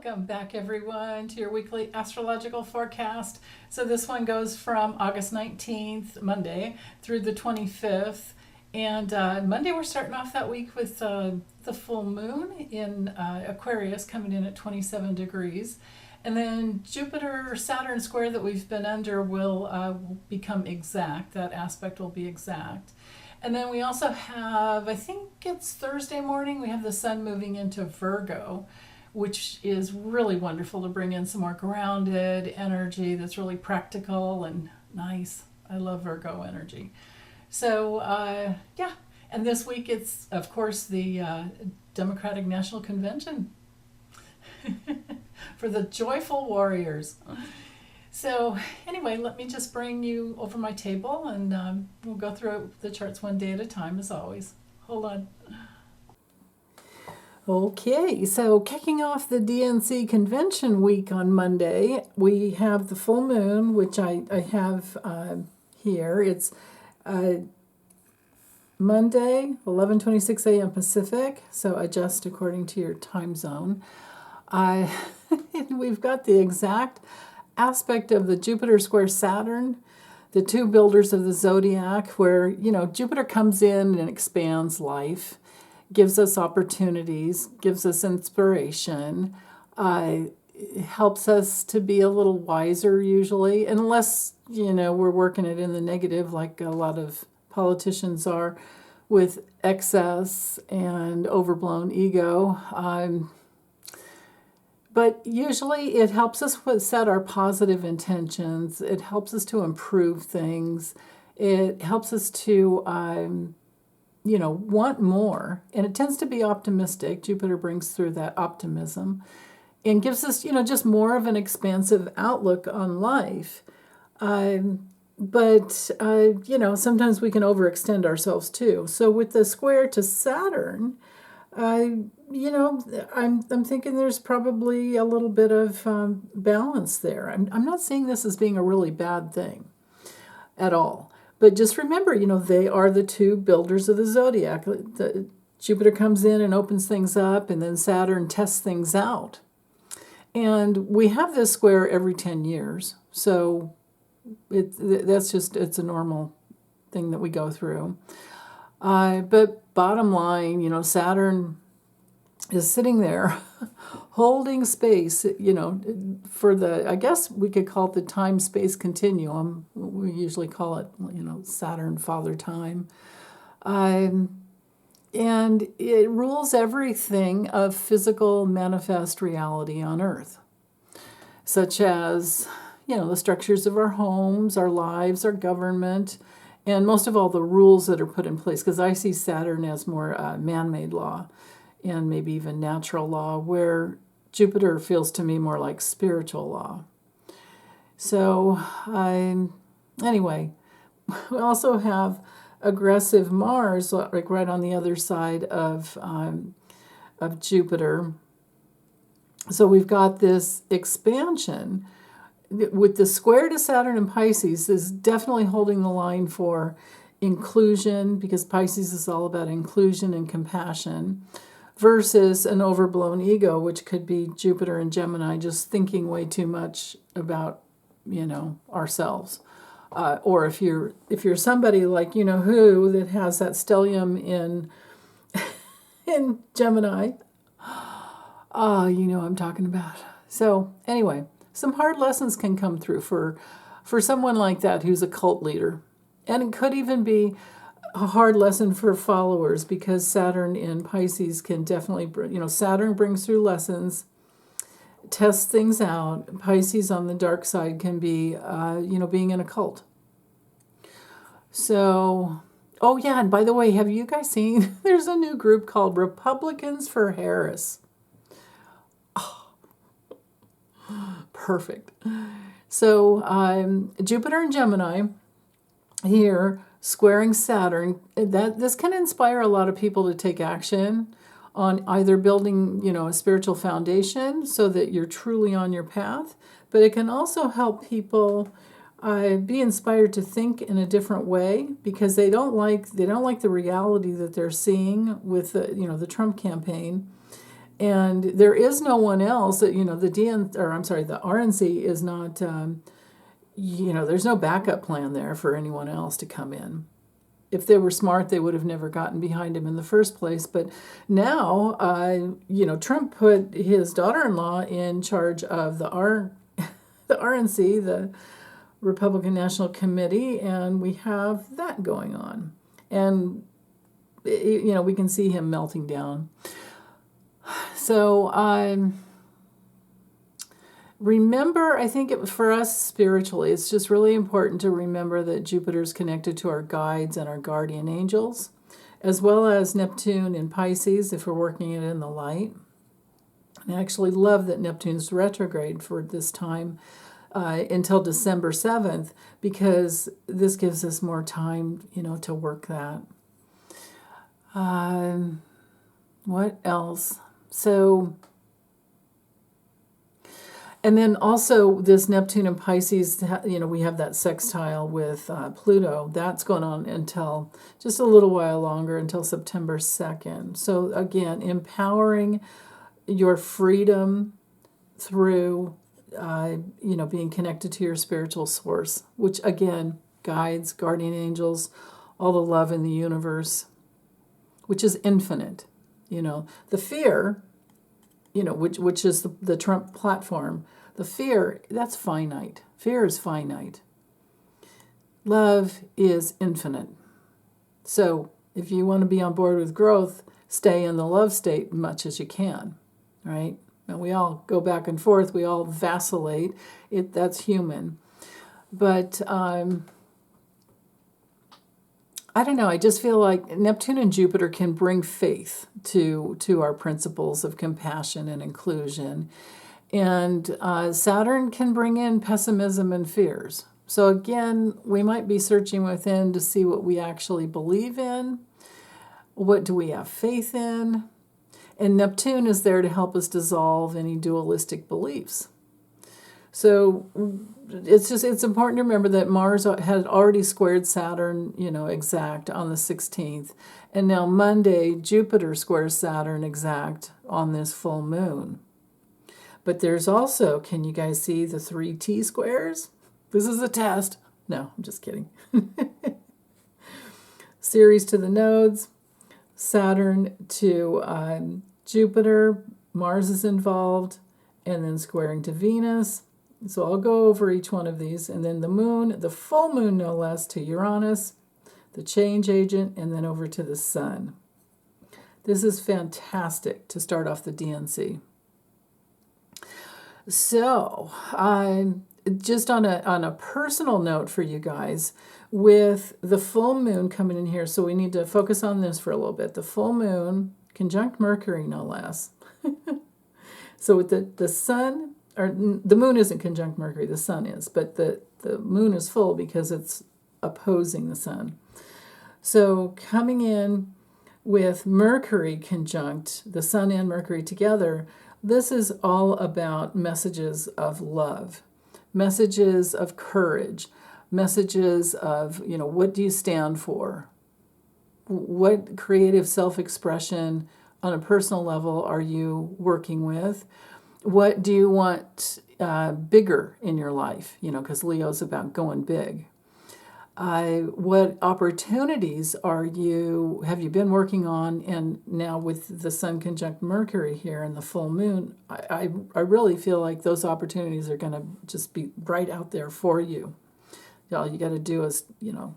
Welcome back, everyone, to your weekly astrological forecast. So, this one goes from August 19th, Monday, through the 25th. And Monday, we're starting off that week with the full moon in Aquarius coming in at 27 degrees. And then Jupiter Saturn square that we've been under will become exact. That aspect will be exact. And then we also have, I think it's Thursday morning, we have the sun moving into Virgo, which is really wonderful to bring in some more grounded energy that's really practical and nice. I love Virgo energy. So, yeah. And this week it's, of course, the Democratic National Convention for the joyful warriors. So, anyway, let me just bring you over my table and we'll go through the charts one day at a time, as always. Hold on. Okay, so kicking off the DNC convention week on Monday, we have the full moon, which I have here. It's Monday, 11:26 a.m. Pacific, so adjust according to your time zone. We've got the exact aspect of the Jupiter square Saturn, the two builders of the zodiac, where, Jupiter comes in and expands life, gives us opportunities, gives us inspiration, helps us to be a little wiser usually, unless, we're working it in the negative like a lot of politicians are with excess and overblown ego. But usually it helps us set our positive intentions. It helps us to improve things. It helps us to want more, and it tends to be optimistic. Jupiter brings through that optimism and gives us, just more of an expansive outlook on life. But sometimes we can overextend ourselves too. So with the square to Saturn, I'm thinking there's probably a little bit of balance there. I'm not seeing this as being a really bad thing at all. But just remember, they are the two builders of the zodiac. Jupiter comes in and opens things up, and then Saturn tests things out. And we have this square every 10 years. So it's a normal thing that we go through. But bottom line, Saturn is sitting there holding space, for the, I guess we could call it the time-space continuum. We usually call it, Saturn Father Time. And it rules everything of physical manifest reality on Earth, such as, the structures of our homes, our lives, our government, and most of all the rules that are put in place, because I see Saturn as more man-made law and maybe even natural law, where Jupiter feels to me more like spiritual law. So, anyway, we also have aggressive Mars, like right on the other side of Jupiter. So we've got this expansion with the square to Saturn in Pisces is definitely holding the line for inclusion, because Pisces is all about inclusion and compassion, versus an overblown ego, which could be Jupiter and Gemini just thinking way too much about, ourselves. Or if you're somebody like who that has that stellium in in Gemini, I'm talking about. So anyway, some hard lessons can come through for someone like that who's a cult leader, and it could even be a hard lesson for followers, because Saturn in Pisces can definitely, Saturn brings through lessons, tests things out. Pisces on the dark side can be, being in a cult. So, oh yeah, and by the way, have you guys seen, there's a new group called Republicans for Harris. Oh, perfect. So, Jupiter and Gemini here, squaring Saturn, this can inspire a lot of people to take action on either building, a spiritual foundation so that you're truly on your path, but it can also help people be inspired to think in a different way, because they don't like the reality that they're seeing with the Trump campaign, And there is no one else that, the the RNC is not, there's no backup plan there for anyone else to come in. If they were smart, they would have never gotten behind him in the first place. But now, Trump put his daughter-in-law in charge of the RNC, the Republican National Committee, and we have that going on. And, we can see him melting down. So, remember, I think for us spiritually, it's just really important to remember that Jupiter is connected to our guides and our guardian angels, as well as Neptune in Pisces if we're working it in the light. And I actually love that Neptune's retrograde for this time until December 7th, because this gives us more time, to work that. What else? So, and then also this Neptune and Pisces, we have that sextile with Pluto. That's going on until just a little while longer, until September 2nd. So again, empowering your freedom through, being connected to your spiritual source, which again, guides, guardian angels, all the love in the universe, which is infinite. The fear, which is the Trump platform, the fear, that's finite. Fear is finite. Love is infinite. So if you want to be on board with growth, stay in the love state much as you can, right? And we all go back and forth. We all vacillate. That's human. But I don't know. I just feel like Neptune and Jupiter can bring faith to our principles of compassion and inclusion. And Saturn can bring in pessimism and fears. So again, we might be searching within to see what we actually believe in. What do we have faith in? And Neptune is there to help us dissolve any dualistic beliefs. So it's important to remember that Mars had already squared Saturn, exact on the 16th. And now Monday, Jupiter squares Saturn exact on this full moon. But there's also, can you guys see the 3 T-squares? This is a test. No, I'm just kidding. Ceres to the nodes, Saturn to Jupiter, Mars is involved, and then squaring to Venus. So I'll go over each one of these. And then the moon, the full moon no less, to Uranus, the change agent, and then over to the sun. This is fantastic to start off the DNC. So, just on a personal note for you guys, with the full moon coming in here, so we need to focus on this for a little bit. The full moon, conjunct Mercury no less. So with the sun, or the moon isn't conjunct Mercury, the sun is, but the moon is full because it's opposing the sun. So coming in with Mercury conjunct the sun and Mercury together, this is all about messages of love, messages of courage, messages of, what do you stand for? What creative self-expression on a personal level are you working with? What do you want bigger in your life? Because Leo's about going big. What opportunities have you been working on? And now with the sun conjunct Mercury here and the full moon, I really feel like those opportunities are going to just be right out there for you. All you got to do is,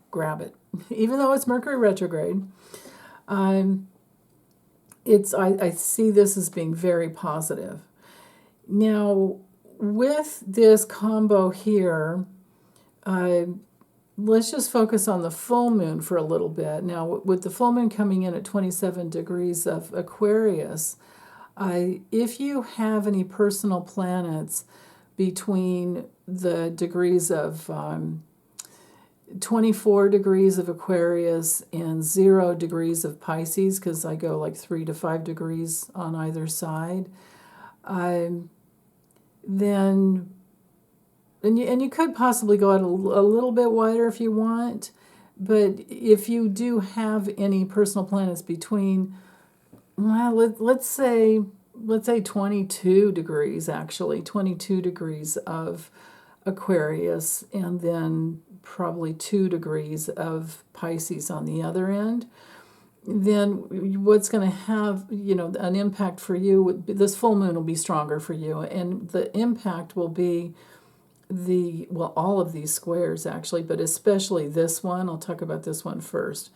grab it. Even though it's Mercury retrograde, I see this as being very positive. Now, with this combo here, let's just focus on the full moon for a little bit. Now, with the full moon coming in at 27 degrees of Aquarius, if you have any personal planets between the degrees of 24 degrees of Aquarius and 0 degrees of Pisces, because I go like 3 to 5 degrees on either side, then... And you could possibly go out a little bit wider if you want, but if you do have any personal planets between, well, let's say let's say 22 degrees, actually, 22 degrees of Aquarius, and then probably 2 degrees of Pisces on the other end, then what's going to have, an impact for you, this full moon will be stronger for you, and the impact will be all of these squares actually, but especially this one. I'll talk about this one first.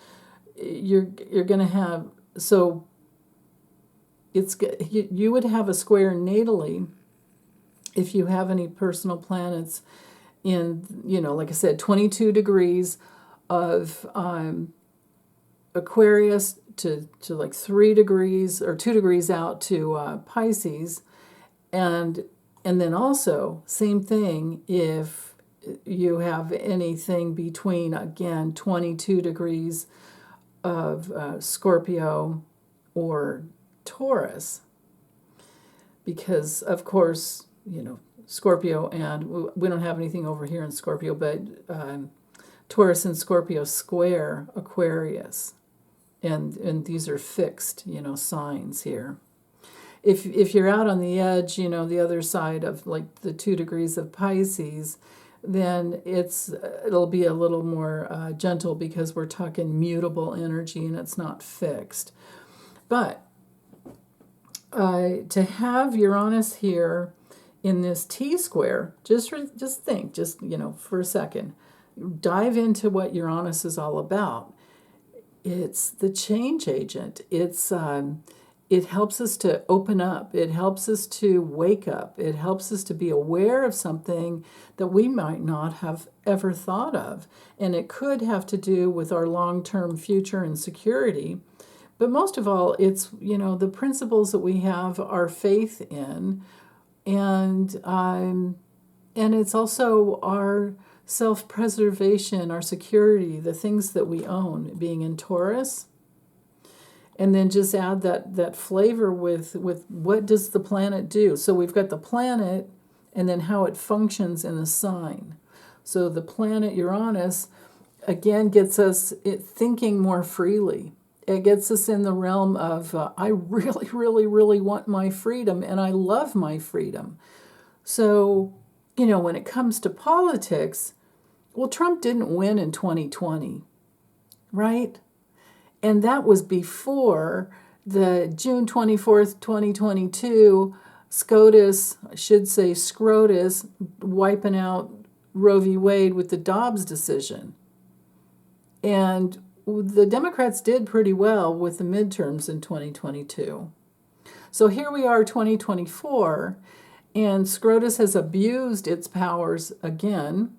You're going to have, so you would have a square natally if you have any personal planets in, like I said, 22 degrees of Aquarius to like 3 degrees or 2 degrees out to Pisces, and then also same thing if you have anything between, again, 22 degrees of Scorpio or Taurus, because of course Scorpio, and we don't have anything over here in Scorpio, but Taurus and Scorpio square Aquarius, and these are fixed signs here. If you're out on the edge, the other side of like the 2 degrees of Pisces, then it'll be a little more gentle, because we're talking mutable energy and it's not fixed. But to have Uranus here in this T-square, just think, for a second, dive into what Uranus is all about. It's the change agent. It helps us to open up. It helps us to wake up. It helps us to be aware of something that we might not have ever thought of. And it could have to do with our long-term future and security. But most of all, it's, the principles that we have our faith in. And it's also our self-preservation, our security, the things that we own, being in Taurus. And then just add that flavor with what does the planet do. So we've got the planet and then how it functions in a sign. So the planet Uranus, again, gets us thinking more freely. It gets us in the realm of, I really, really, really want my freedom, and I love my freedom. So, when it comes to politics, well, Trump didn't win in 2020, right? And that was before the June 24th, 2022, SCOTUS, I should say SCROTUS, wiping out Roe v. Wade with the Dobbs decision. And the Democrats did pretty well with the midterms in 2022. So here we are, 2024, and SCROTUS has abused its powers again.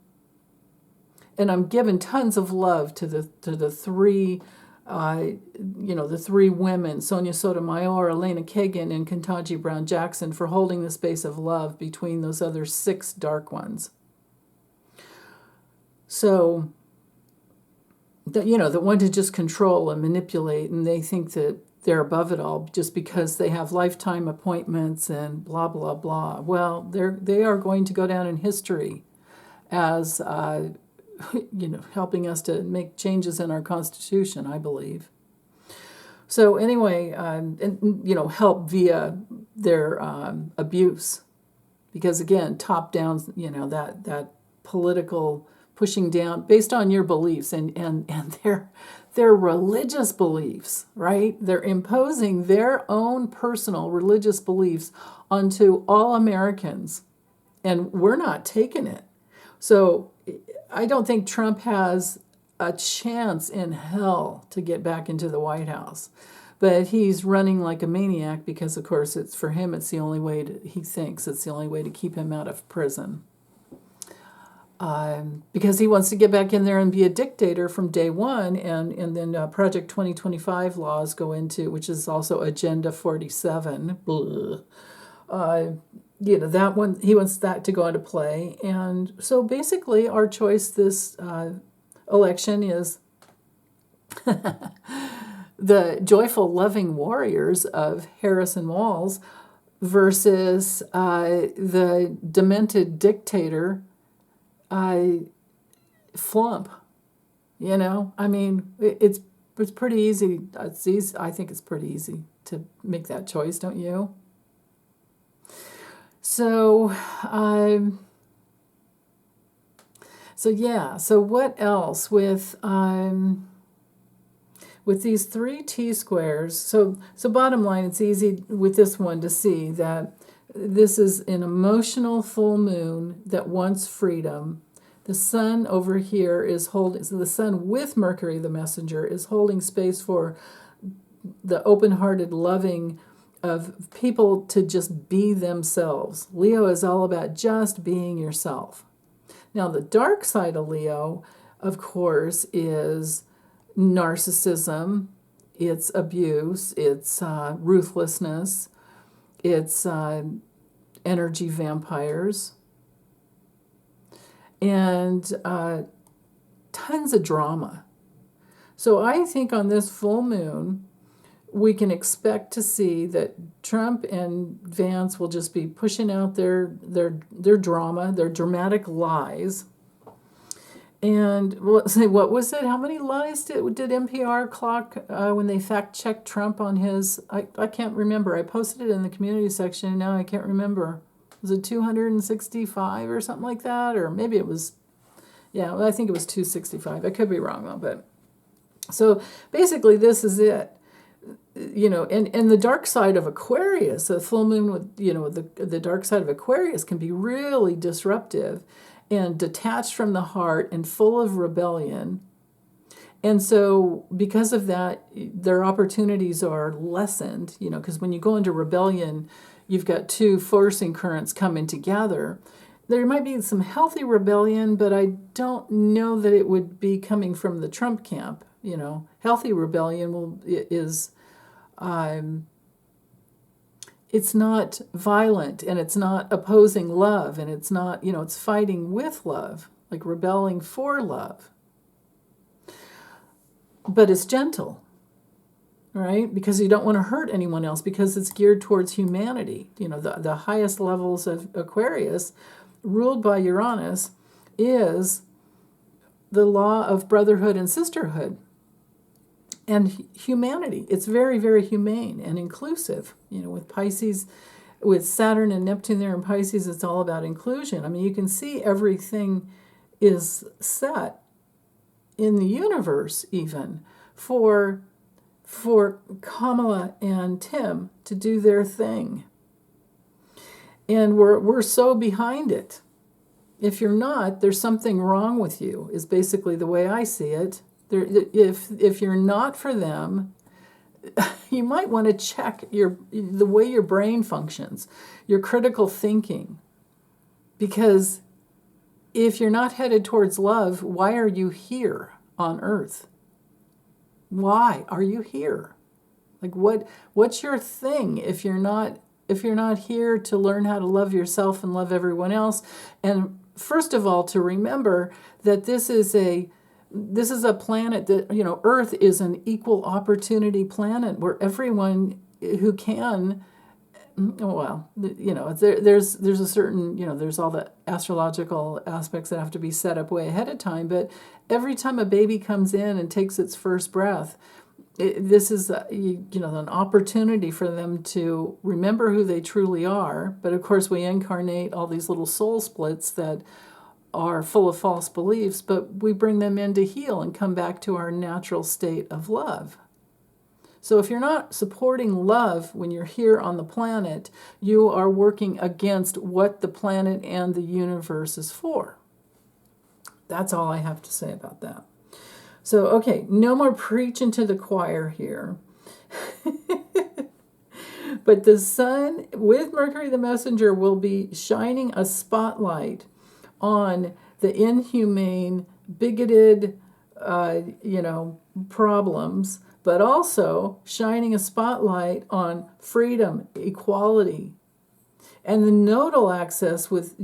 And I'm giving tons of love to the three the three women, Sonia Sotomayor, Elena Kagan, and Ketanji Brown Jackson, for holding the space of love between those other 6 dark ones. So, that want to just control and manipulate, and they think that they're above it all just because they have lifetime appointments and blah, blah, blah. Well, they are going to go down in history as helping us to make changes in our Constitution, I believe. So anyway, help via their abuse, because again, top down, that political pushing down based on your beliefs and their religious beliefs, right? They're imposing their own personal religious beliefs onto all Americans, and we're not taking it. So I don't think Trump has a chance in hell to get back into the White House. But he's running like a maniac because, of course, it's the only way he thinks it's the only way to keep him out of prison. Because he wants to get back in there and be a dictator from day one, and then Project 2025 laws go into, which is also Agenda 47. That one, he wants that to go into play. And so basically our choice this election is the joyful, loving warriors of Harrison Walls versus the demented dictator Flump. I mean, it's pretty easy. I think it's pretty easy to make that choice, don't you? So, so what else with these three T-squares? So bottom line, it's easy with this one to see that this is an emotional full moon that wants freedom. The sun over here is holding, so the sun with Mercury, the messenger, is holding space for the open-hearted, loving of people to just be themselves. Leo is all about just being yourself. Now, the dark side of Leo, of course, is narcissism, it's abuse, it's ruthlessness, it's energy vampires, and tons of drama. So I think on this full moon, we can expect to see that Trump and Vance will just be pushing out their drama, their dramatic lies. And let's say, what was it? How many lies did NPR clock when they fact-checked Trump on his... I can't remember. I posted it in the community section, and now I can't remember. Was it 265 or something like that? Or maybe it was... Yeah, I think it was 265. I could be wrong, though. But so basically, this is it. And the dark side of Aquarius, the full moon with, the dark side of Aquarius can be really disruptive and detached from the heart and full of rebellion. And so because of that, their opportunities are lessened, because when you go into rebellion, you've got two forcing currents coming together. There might be some healthy rebellion, but I don't know that it would be coming from the Trump camp. Healthy rebellion is... it's not violent, and it's not opposing love, and it's not, it's fighting with love, like rebelling for love. But it's gentle, right? Because you don't want to hurt anyone else, because it's geared towards humanity. The highest levels of Aquarius, ruled by Uranus, is the law of brotherhood and sisterhood. And humanity. It's very, very humane and inclusive. With Pisces, with Saturn and Neptune there in Pisces, it's all about inclusion. I mean, you can see everything is set in the universe even for Kamala and Tim to do their thing. And we're so behind it. If you're not, there's something wrong with you, is basically the way I see it. If you're not for them, you might want to check the way your brain functions, your critical thinking. Because if you're not headed towards love, why are you here on Earth? Why are you here? Like what's your thing if you're not here to learn how to love yourself and love everyone else? And first of all, to remember that this is a planet that, Earth is an equal opportunity planet where everyone who can, there's a certain, there's all the astrological aspects that have to be set up way ahead of time. But every time a baby comes in and takes its first breath, this is, an opportunity for them to remember who they truly are. But of course, we incarnate all these little soul splits that are full of false beliefs, but we bring them in to heal and come back to our natural state of love. So if you're not supporting love when you're here on the planet, you are working against what the planet and the universe is for. That's all I have to say about that. So, okay, no more preaching to the choir here. But the sun with Mercury the messenger will be shining a spotlight on the inhumane, bigoted, problems, but also shining a spotlight on freedom, equality, and the nodal axis with,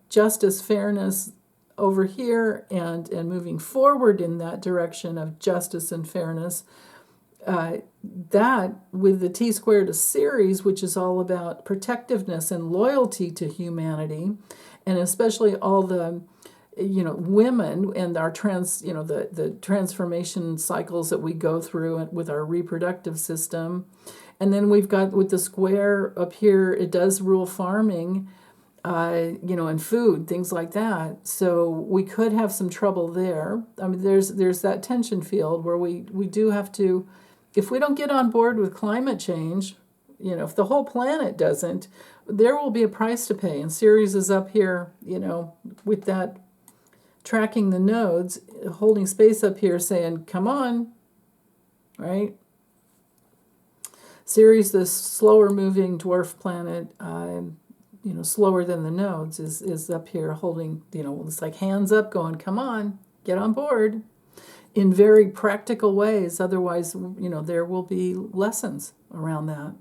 justice, fairness over here, and moving forward in that direction of justice and fairness. That with the T squared Ceres, which is all about protectiveness and loyalty to humanity, and especially all the, women and our the transformation cycles that we go through with our reproductive system, And then we've got with the square up here, it does rule farming, and food, things like that. So we could have some trouble there. I mean, there's that tension field where we do have to, if we don't get on board with climate change, if the whole planet doesn't, there will be a price to pay. And Ceres is up here, with that tracking the nodes, holding space up here saying, come on, right? Ceres, this slower moving dwarf planet, slower than the nodes, is up here holding, it's like hands up going, come on, get on board in very practical ways. Otherwise, there will be lessons around that.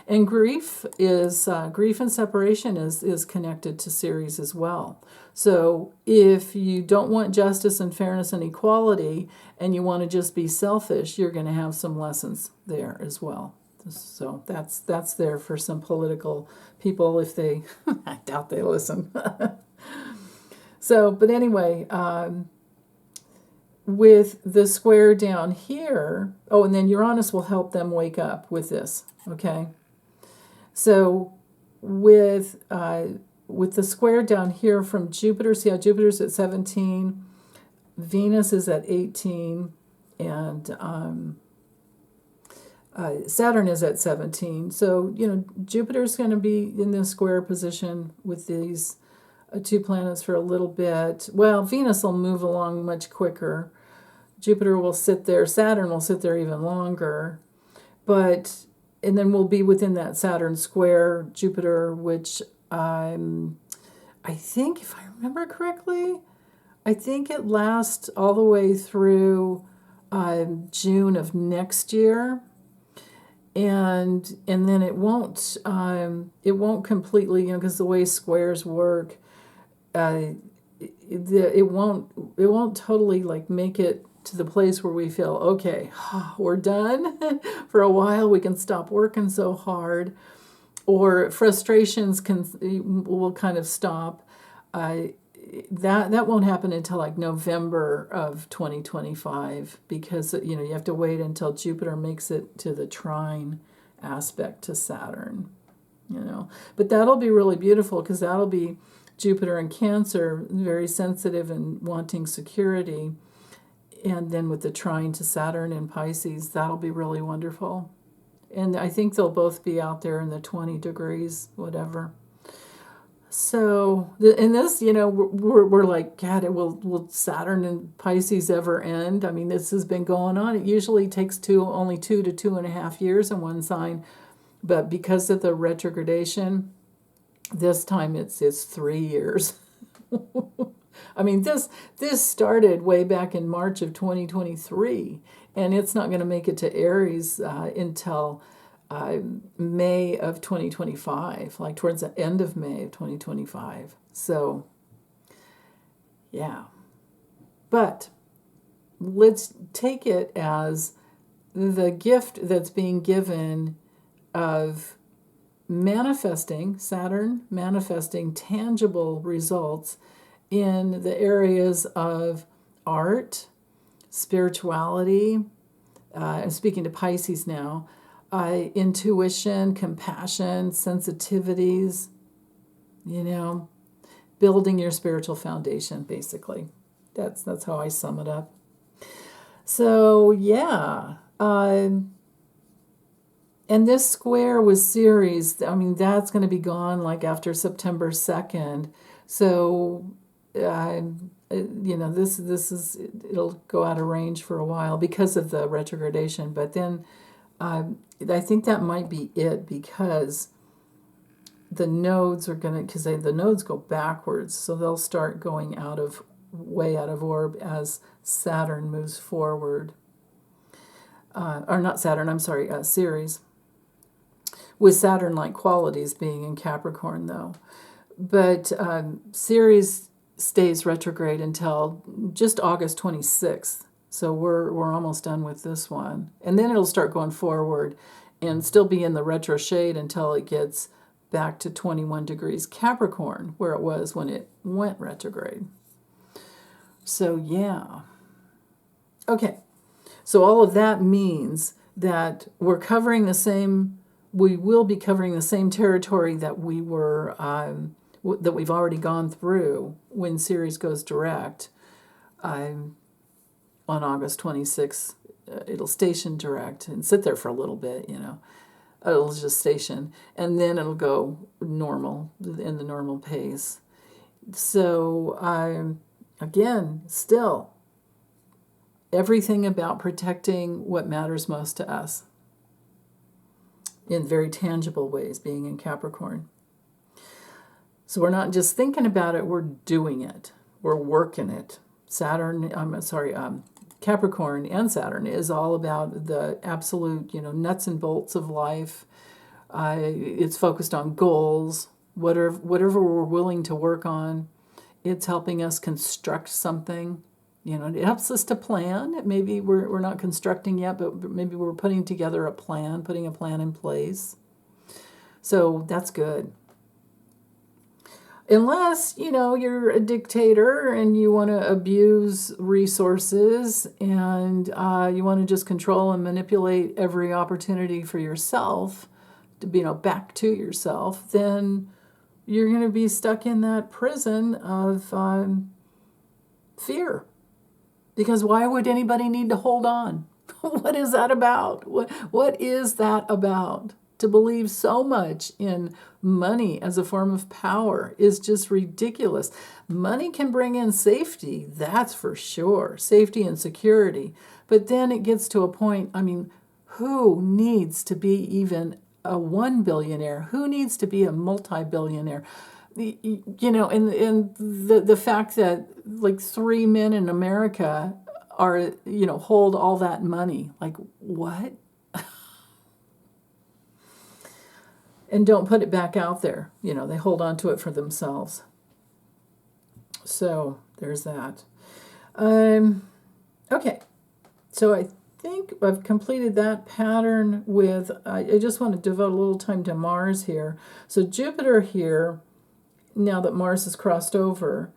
And grief and separation is connected to Ceres as well. So if you don't want justice and fairness and equality, and you want to just be selfish, you're going to have some lessons there as well. So that's there for some political people if they, I doubt they listen. So, but anyway, with the square down here, and then Uranus will help them wake up with this, okay? So with the square down here from Jupiter, see how Jupiter's at 17, Venus is at 18, and Saturn is at 17. So, Jupiter's going to be in this square position with these two planets for a little bit. Well, Venus will move along much quicker. Jupiter will sit there. Saturn will sit there even longer. And then we'll be within that Saturn square, Jupiter, which I think, if I remember correctly, I think it lasts all the way through June of next year. And then it won't completely, because the way squares work, it won't totally like make it to the place where we feel, okay, we're done for a while, we can stop working so hard, or frustrations will kind of stop. That won't happen until like November of 2025, because you have to wait until Jupiter makes it to the trine aspect to Saturn, But that'll be really beautiful, because that'll be Jupiter in Cancer, very sensitive and wanting security. And then with the trine to Saturn in Pisces, that'll be really wonderful. And I think they'll both be out there in the 20 degrees, whatever. So, in this, we're like, God, will Saturn and Pisces ever end? I mean, this has been going on. It usually takes only 2 to 2.5 years in one sign. But because of the retrogradation, this time it's 3 years. I mean, this started way back in March of 2023, and it's not going to make it to Aries until May of 2025, like towards the end of May of 2025. So, yeah. But let's take it as the gift that's being given of Saturn manifesting tangible results in the areas of art, spirituality, I'm speaking to Pisces now, intuition, compassion, sensitivities, building your spiritual foundation, basically. That's how I sum it up. So, yeah. And this square with Ceres, I mean, that's going to be gone like after September 2nd. So, it'll go out of range for a while because of the retrogradation. But then I think that might be it, because the nodes are because the nodes go backwards. So they'll start going way out of orb as Saturn moves forward. Or not Saturn, I'm sorry, Ceres. With Saturn-like qualities being in Capricorn, though. But Ceres stays retrograde until just August 26th. So we're almost done with this one. And then it'll start going forward and still be in the retro shade until it gets back to 21 degrees Capricorn, where it was when it went retrograde. So, yeah. Okay. So all of that means that we're covering the same, we will be covering the same territory that we were, that we've already gone through when Ceres goes direct on August 26th. It'll station direct and sit there for a little bit, It'll just station, and then it'll go normal, in the normal pace. So, again, still, everything about protecting what matters most to us in very tangible ways, being in Capricorn. So we're not just thinking about it, we're doing it. We're working it. Capricorn and Saturn is all about the absolute, nuts and bolts of life. It's focused on goals, whatever we're willing to work on. It's helping us construct something. It helps us to plan. Maybe we're not constructing yet, but maybe we're putting together a plan, putting a plan in place. So that's good. Unless, you're a dictator and you want to abuse resources and you want to just control and manipulate every opportunity for yourself, to back to yourself, then you're going to be stuck in that prison of fear. Because why would anybody need to hold on? What is that about? What is that about? To believe so much in money as a form of power is just ridiculous. Money can bring in safety, that's for sure, safety and security. But then it gets to a point, who needs to be even a 1 billionaire? Who needs to be a multi-billionaire? And the fact that like 3 men in America are, hold all that money. Like, what? And don't put it back out there. They hold on to it for themselves. So there's that. Okay. So I think I've completed that pattern with, I just want to devote a little time to Mars here. So Jupiter here, now that Mars has crossed over,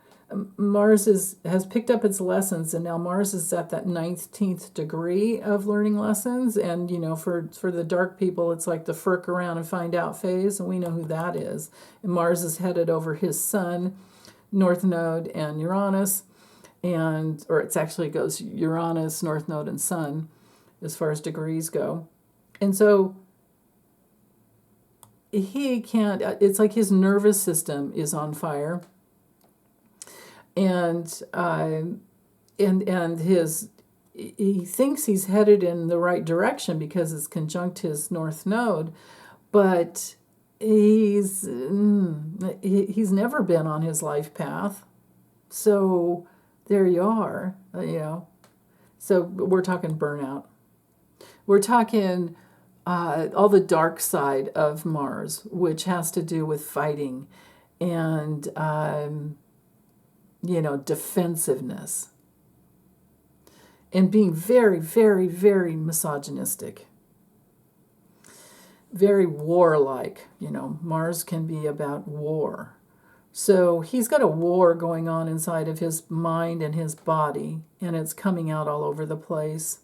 Mars has picked up its lessons, and now Mars is at that 19th degree of learning lessons. And, for the dark people, it's like the firk around and find out phase, and we know who that is. And Mars is headed over his Sun, North Node, and Uranus. Or it actually goes Uranus, North Node, and Sun as far as degrees go. And so he can't, it's like his nervous system is on fire. And he thinks he's headed in the right direction because it's conjunct his North Node, but he's never been on his life path. So there you are, So we're talking burnout. We're talking all the dark side of Mars, which has to do with fighting and defensiveness, and being very, very, very misogynistic, very warlike. Mars can be about war. So he's got a war going on inside of his mind and his body, and it's coming out all over the place.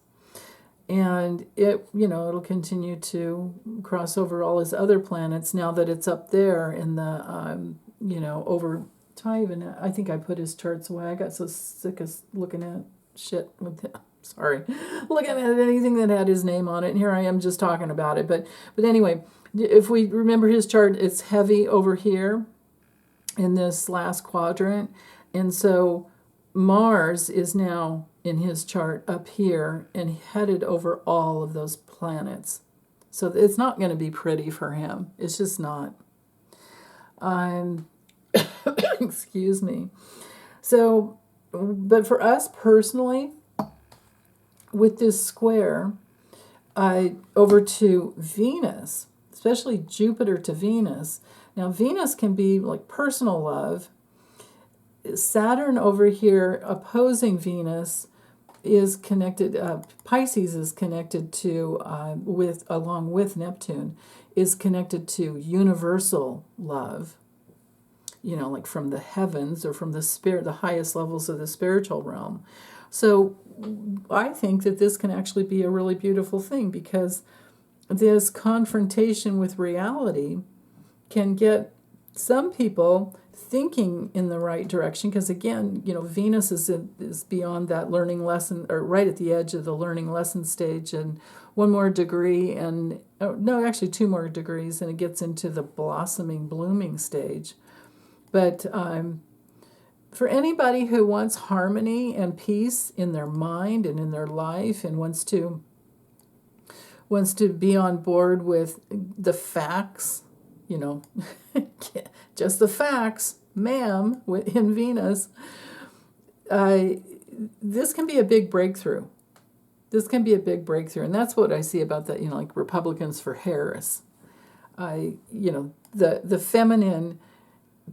And it'll continue to cross over all his other planets now that it's up there in the, over time. I think I put his charts away. I got so sick of looking at shit with him. Sorry. Looking at anything that had his name on it. And here I am just talking about it. But anyway, if we remember his chart, it's heavy over here in this last quadrant. And so Mars is now in his chart up here and headed over all of those planets. So it's not going to be pretty for him. It's just not. Excuse me. So, but for us personally, with this square, over to Venus, especially Jupiter to Venus. Now, Venus can be like personal love. Saturn over here opposing Venus is connected, Pisces is connected to, along with Neptune, is connected to universal love. like from the heavens or from the spirit, the highest levels of the spiritual realm. So I think that this can actually be a really beautiful thing, because this confrontation with reality can get some people thinking in the right direction, because again, Venus is beyond that learning lesson, or right at the edge of the learning lesson stage, and one more degree, and no, actually 2 more degrees, and it gets into the blossoming, blooming stage. But for anybody who wants harmony and peace in their mind and in their life, and wants to be on board with the facts, just the facts, ma'am, in Venus, this can be a big breakthrough. This can be a big breakthrough, and that's what I see about that. Like Republicans for Harris. The feminine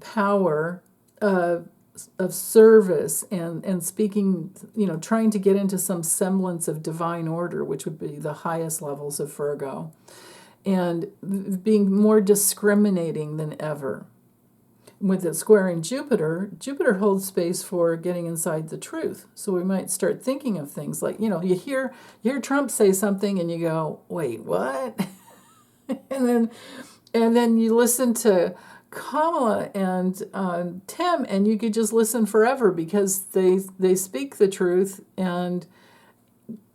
power of service and speaking, trying to get into some semblance of divine order, which would be the highest levels of Virgo, and being more discriminating than ever. With it squaring Jupiter, Jupiter holds space for getting inside the truth. So we might start thinking of things like, you hear Trump say something and you go, wait, what? and then you listen to Kamala and Tim, and you could just listen forever, because they speak the truth, and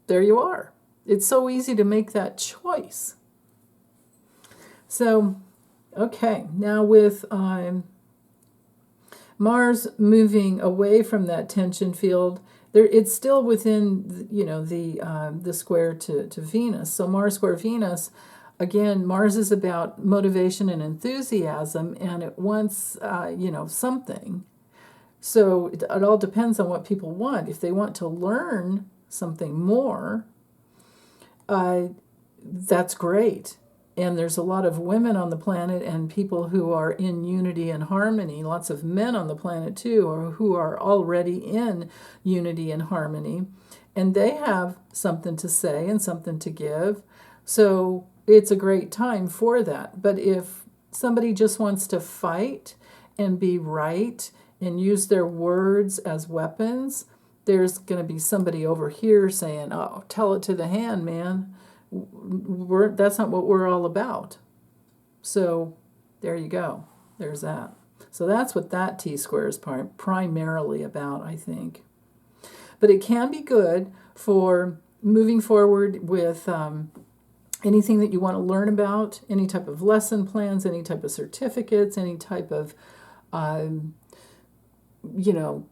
there you are. It's so easy to make that choice. So, okay, now with Mars moving away from that tension field, it's still within the square to Venus. So Mars square Venus. Again, Mars is about motivation and enthusiasm, and it wants, something. So it all depends on what people want. If they want to learn something more, that's great. And there's a lot of women on the planet and people who are in unity and harmony. Lots of men on the planet too, or who are already in unity and harmony. And they have something to say and something to give. So it's a great time for that. But if somebody just wants to fight and be right and use their words as weapons, there's going to be somebody over here saying, oh, tell it to the hand, man. That's not what we're all about. So there you go. There's that. So that's what that T-square is primarily about, I think. But it can be good for moving forward with anything that you want to learn about, any type of lesson plans, any type of certificates, any type of,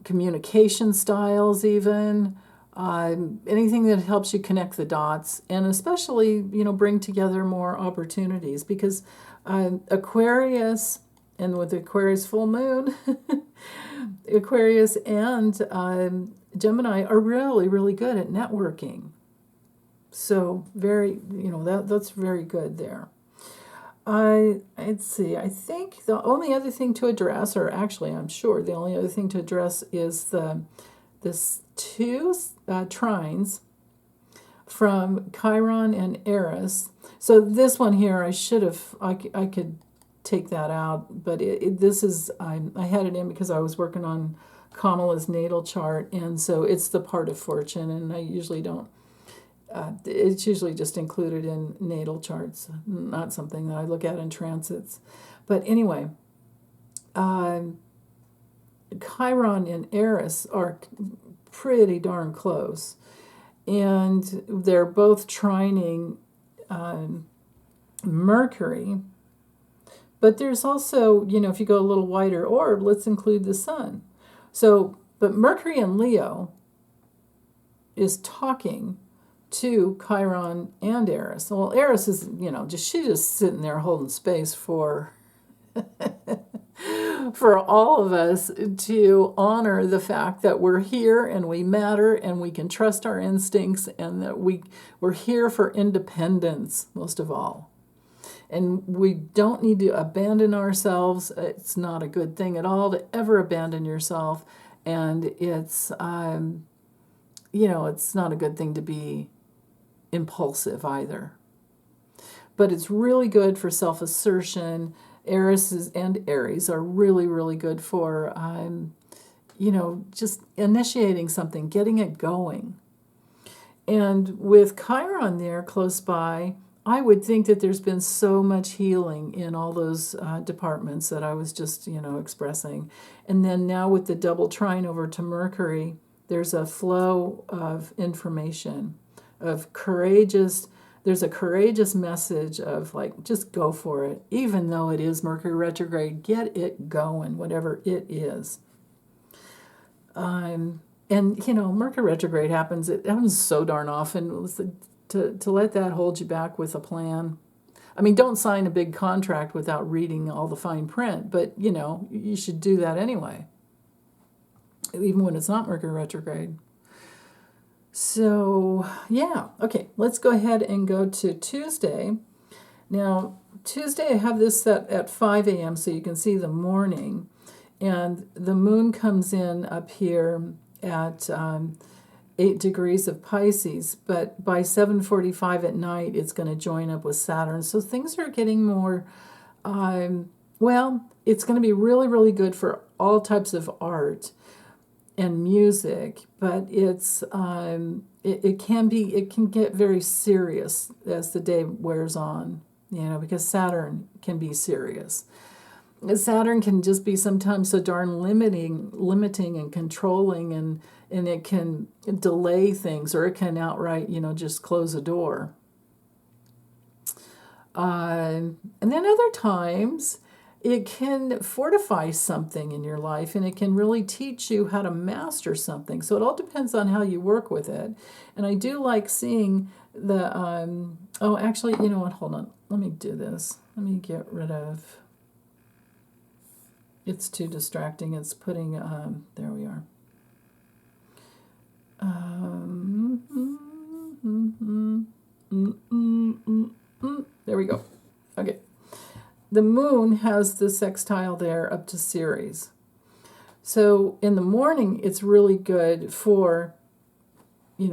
communication styles even, anything that helps you connect the dots, and especially, bring together more opportunities, because Aquarius, and with Aquarius full moon, Aquarius and Gemini are really, really good at networking. So very, that's very good there. Let's see, I think the only other thing to address, or actually I'm sure the only other thing to address, is this two trines from Chiron and Eris. So this one here, I could take that out, but this is, I had it in because I was working on Kamala's natal chart, and so it's the part of fortune, and I usually don't, it's usually just included in natal charts, not something that I look at in transits. But anyway, Chiron and Eris are pretty darn close, and they're both trining Mercury. But there's also, if you go a little wider orb, let's include the sun. So, but Mercury in Leo is talking to Chiron and Eris. Well, Eris is, she's just sitting there holding space for for all of us to honor the fact that we're here and we matter and we can trust our instincts, and that we're here for independence, most of all. And we don't need to abandon ourselves. It's not a good thing at all to ever abandon yourself. And it's, it's not a good thing to be impulsive either. But it's really good for self-assertion. And Aries are really, really good for, just initiating something, getting it going. And with Chiron there close by, I would think that there's been so much healing in all those departments that I was just, expressing. And then now with the double trine over to Mercury, there's a flow of information, of courageous, there's a courageous message of like, just go for it. Even though it is Mercury retrograde, get it going, whatever it is. And, Mercury retrograde happens, it happens so darn often. To let that hold you back with a plan. I mean, don't sign a big contract without reading all the fine print, but, you should do that anyway, even when it's not Mercury retrograde. So, yeah. Okay, let's go ahead and go to Tuesday. Now, Tuesday, I have this set at 5 a.m. so you can see the morning. And the moon comes in up here at 8 degrees of Pisces, but by 7:45 at night, it's going to join up with Saturn. So things are getting more, it's going to be really, really good for all types of art and music, but it can get very serious as the day wears on, because Saturn can be serious. Saturn can just be sometimes so darn limiting and controlling, and it can delay things, or it can outright, just close a door. And then other times, it can fortify something in your life, and it can really teach you how to master something. So it all depends on how you work with it. And I do like seeing the, actually, you know what, hold on. Let me do this. Let me get rid of... It's too distracting. It's putting, there we are. There we go. Okay. The moon has the sextile there up to Ceres. So in the morning, it's really good for,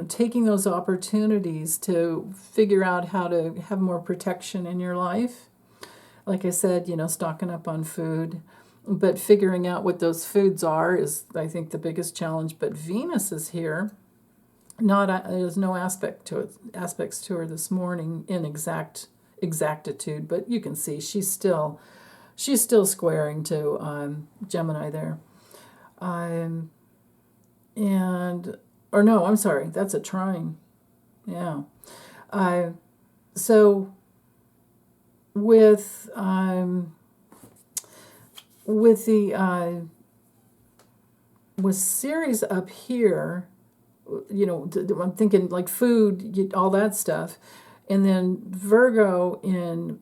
taking those opportunities to figure out how to have more protection in your life. Like I said, stocking up on food. But figuring out what those foods are is, I think, the biggest challenge. But Venus is here. There's no aspects to her this morning in exactitude, but you can see she's still squaring to Gemini there. I'm sorry, that's a trine. Yeah. So with Ceres up here, I'm thinking like food, all that stuff, and then Venus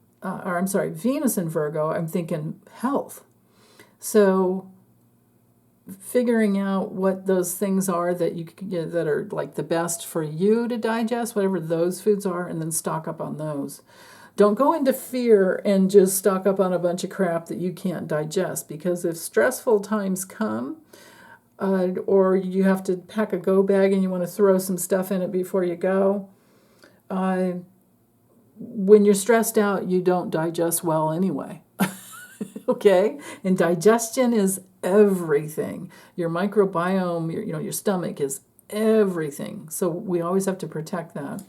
in Virgo, I'm thinking health. So figuring out what those things are that you can get that are like the best for you to digest, whatever those foods are, and then stock up on those. Don't go into fear and just stock up on a bunch of crap that you can't digest, because if stressful times come, or you have to pack a go bag and you want to throw some stuff in it before you go, when you're stressed out, you don't digest well anyway. Okay? And digestion is everything. Your microbiome, your stomach is everything. So we always have to protect that.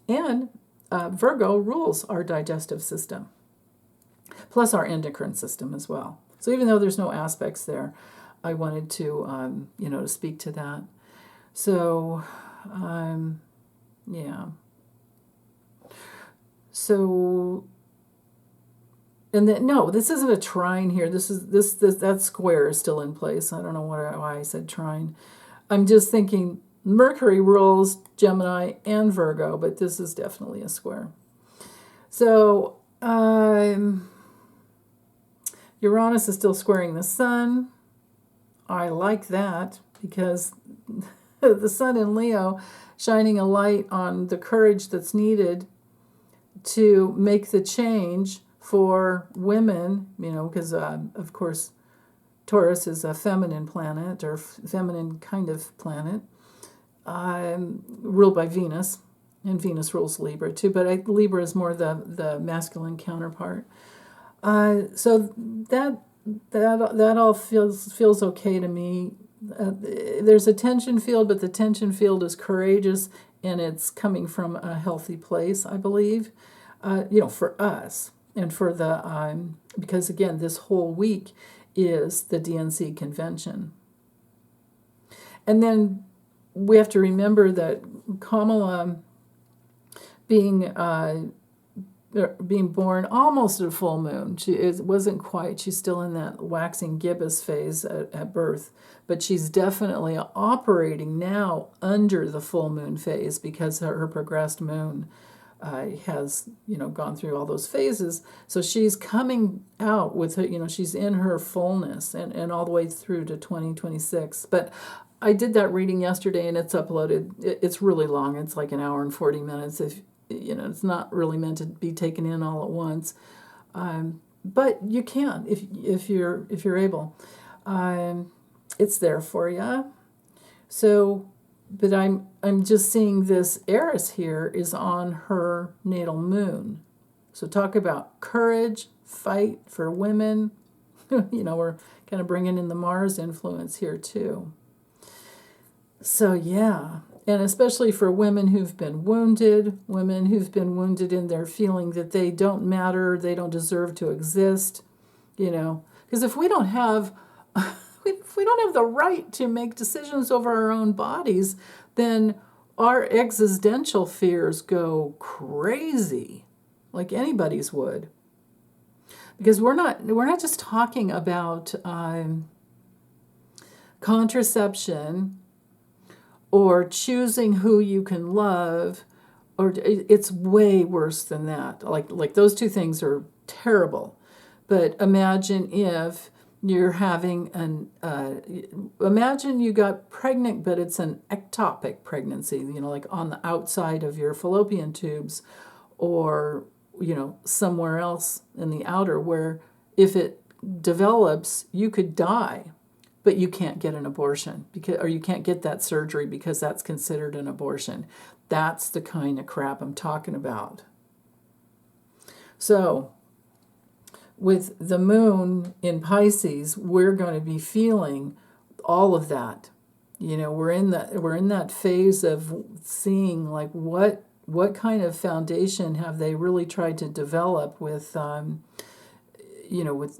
And Virgo rules our digestive system, plus our endocrine system as well. So even though there's no aspects there, I wanted to, to speak to that. So, yeah. So, and then no, this isn't a trine here. That square is still in place. I don't know why I said trine. I'm just thinking Mercury rules Gemini and Virgo, but this is definitely a square. So, Uranus is still squaring the Sun. I like that because the Sun in Leo shining a light on the courage that's needed to make the change for women, because, of course, Taurus is a feminine planet, or feminine kind of planet, ruled by Venus, and Venus rules Libra too, but Libra is more the masculine counterpart. So that all feels okay to me. There's a tension field, but the tension field is courageous and it's coming from a healthy place, I believe. For us and for the because again, this whole week is the DNC convention, and then we have to remember that Kamala being being born almost at a full moon. It wasn't quite. She's still in that waxing gibbous phase at birth, but she's definitely operating now under the full moon phase because her progressed moon has gone through all those phases. So she's coming out with her, she's in her fullness and all the way through to 2026. But I did that reading yesterday and it's uploaded. It's really long. It's like an hour and 40 minutes. If it's not really meant to be taken in all at once, but you can if you're able. It's there for you. So, but I'm just seeing this Eris here is on her natal moon. So talk about courage, fight for women. We're kind of bringing in the Mars influence here too. So yeah. And especially for women who've been wounded in their feeling that they don't matter, they don't deserve to exist, because if we don't have the right to make decisions over our own bodies, then our existential fears go crazy, like anybody's would. Because we're not just talking about contraception or choosing who you can love, or it's way worse than that. Like those two things are terrible. But imagine if you're having imagine you got pregnant, but it's an ectopic pregnancy, like on the outside of your fallopian tubes, or, somewhere else in the outer, where if it develops, you could die. But you can't get an abortion or you can't get that surgery because that's considered an abortion. That's the kind of crap I'm talking about. So, with the moon in Pisces, we're going to be feeling all of that. We're in that phase of seeing like what kind of foundation have they really tried to develop with with.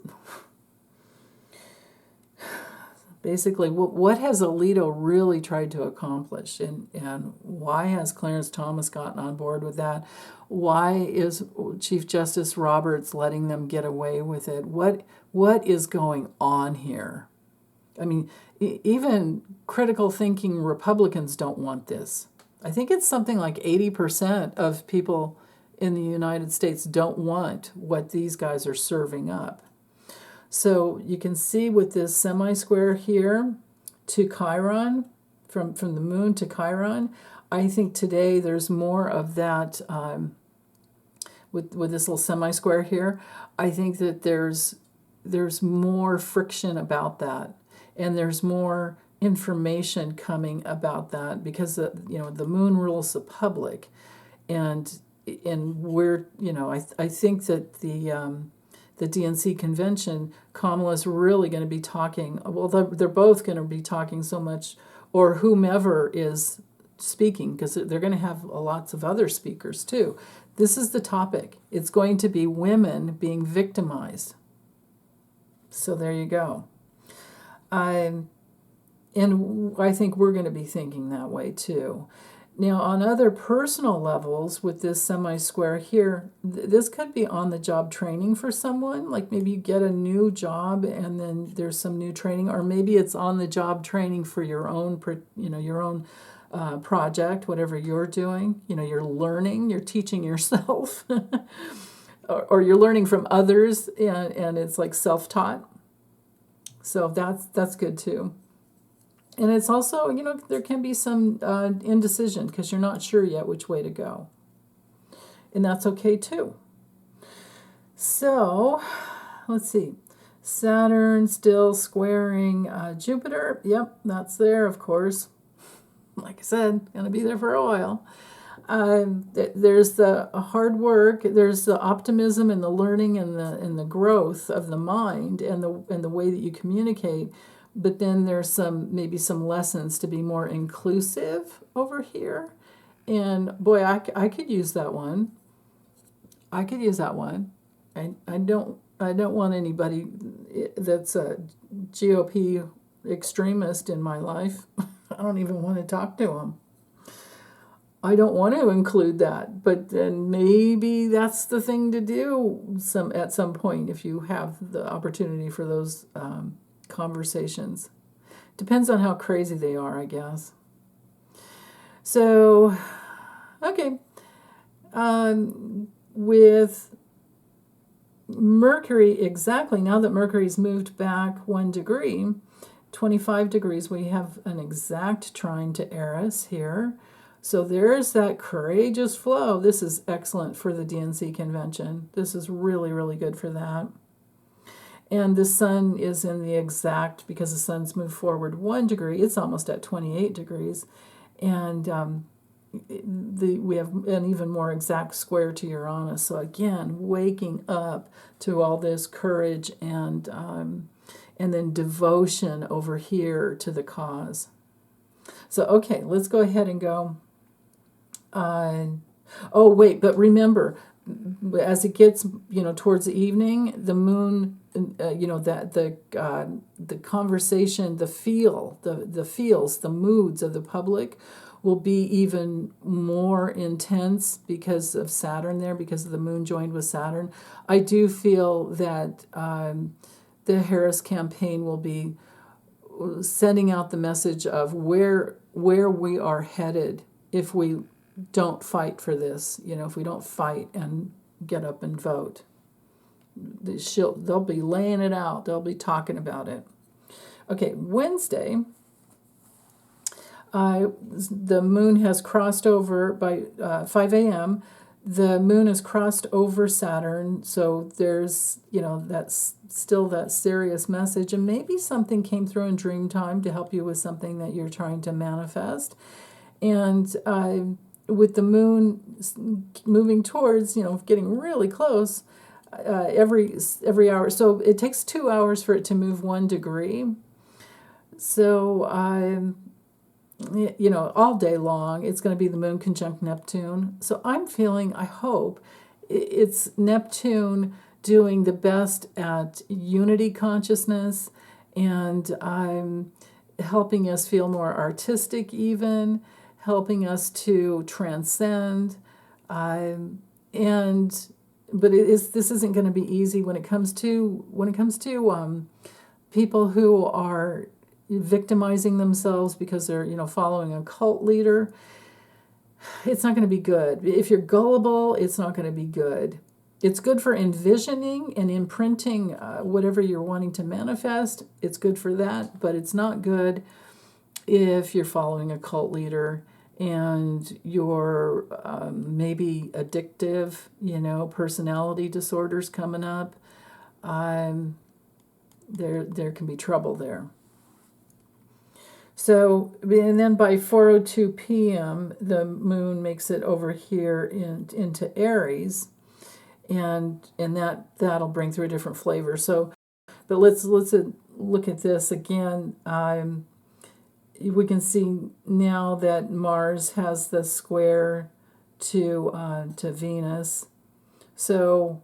Basically, what has Alito really tried to accomplish, and why has Clarence Thomas gotten on board with that? Why is Chief Justice Roberts letting them get away with it? What is going on here? I mean, even critical thinking Republicans don't want this. I think it's something like 80% of people in the United States don't want what these guys are serving up. So you can see with this semi-square here to Chiron, from the moon to Chiron, I think today there's more of that with this little semi-square here. I think that there's more friction about that, and there's more information coming about that because the moon rules the public, and we're I think that the DNC convention, Kamala's really going to be talking, well, they're both going to be talking so much, or whomever is speaking, because they're going to have lots of other speakers too. This is the topic. It's going to be women being victimized. So there you go. And I think we're going to be thinking that way too. Now, on other personal levels, with this semi-square here, this could be on-the-job training for someone. Like maybe you get a new job and then there's some new training, or maybe it's on-the-job training for your own, project, whatever you're doing. You're learning, you're teaching yourself, or you're learning from others, and it's like self-taught. So that's good too. And it's also, there can be some indecision because you're not sure yet which way to go. And that's okay too. So, let's see. Saturn still squaring Jupiter. Yep, that's there, of course. Like I said, going to be there for a while. There's the hard work, there's the optimism and the learning and the growth of the mind and the way that you communicate. But then there's maybe some lessons to be more inclusive over here. And boy, I could use that one. I could use that one. I don't want anybody that's a GOP extremist in my life. I don't even want to talk to them. I don't want to include that, but then maybe that's the thing to do at some point if you have the opportunity for those conversations. Depends on how crazy they are, I guess. So, okay. With Mercury, exactly, now that Mercury's moved back 1 degree, 25 degrees, we have an exact trine to Eris here. So there's that courageous flow. This is excellent for the DNC convention. This is really, really good for that. And the sun is in the exact, because the sun's moved forward 1 degree, it's almost at 28 degrees. And we have an even more exact square to Uranus. So again, waking up to all this courage and then devotion over here to the cause. So okay, let's go ahead and go. Oh wait, but remember, as it gets towards the evening, the moon, that the conversation, the feels, the moods of the public will be even more intense because of Saturn there, because of the moon joined with Saturn. I do feel that the Harris campaign will be sending out the message of where we are headed if we don't fight for this, if we don't fight and get up and vote. They'll be laying it out. They'll be talking about it. Okay, Wednesday, the moon has crossed over by 5 a.m. The moon has crossed over Saturn, so there's, that's still that serious message. And maybe something came through in dream time to help you with something that you're trying to manifest. And with the moon moving towards, getting really close every hour. So it takes 2 hours for it to move 1 degree. So, all day long, it's going to be the moon conjunct Neptune. So I'm feeling, I hope, it's Neptune doing the best at unity consciousness and helping us feel more artistic even, helping us to transcend. But this isn't going to be easy when it comes to people who are victimizing themselves because they're following a cult leader. It's not going to be good. If you're gullible, it's not going to be good. It's good for envisioning and imprinting whatever you're wanting to manifest. It's good for that, but it's not good if you're following a cult leader and you're maybe addictive, personality disorders coming up. There can be trouble there. So, and then by 4:02 p.m., the moon makes it over here into Aries, and that'll bring through a different flavor. So, but let's look at this again. We can see now that Mars has the square to Venus, so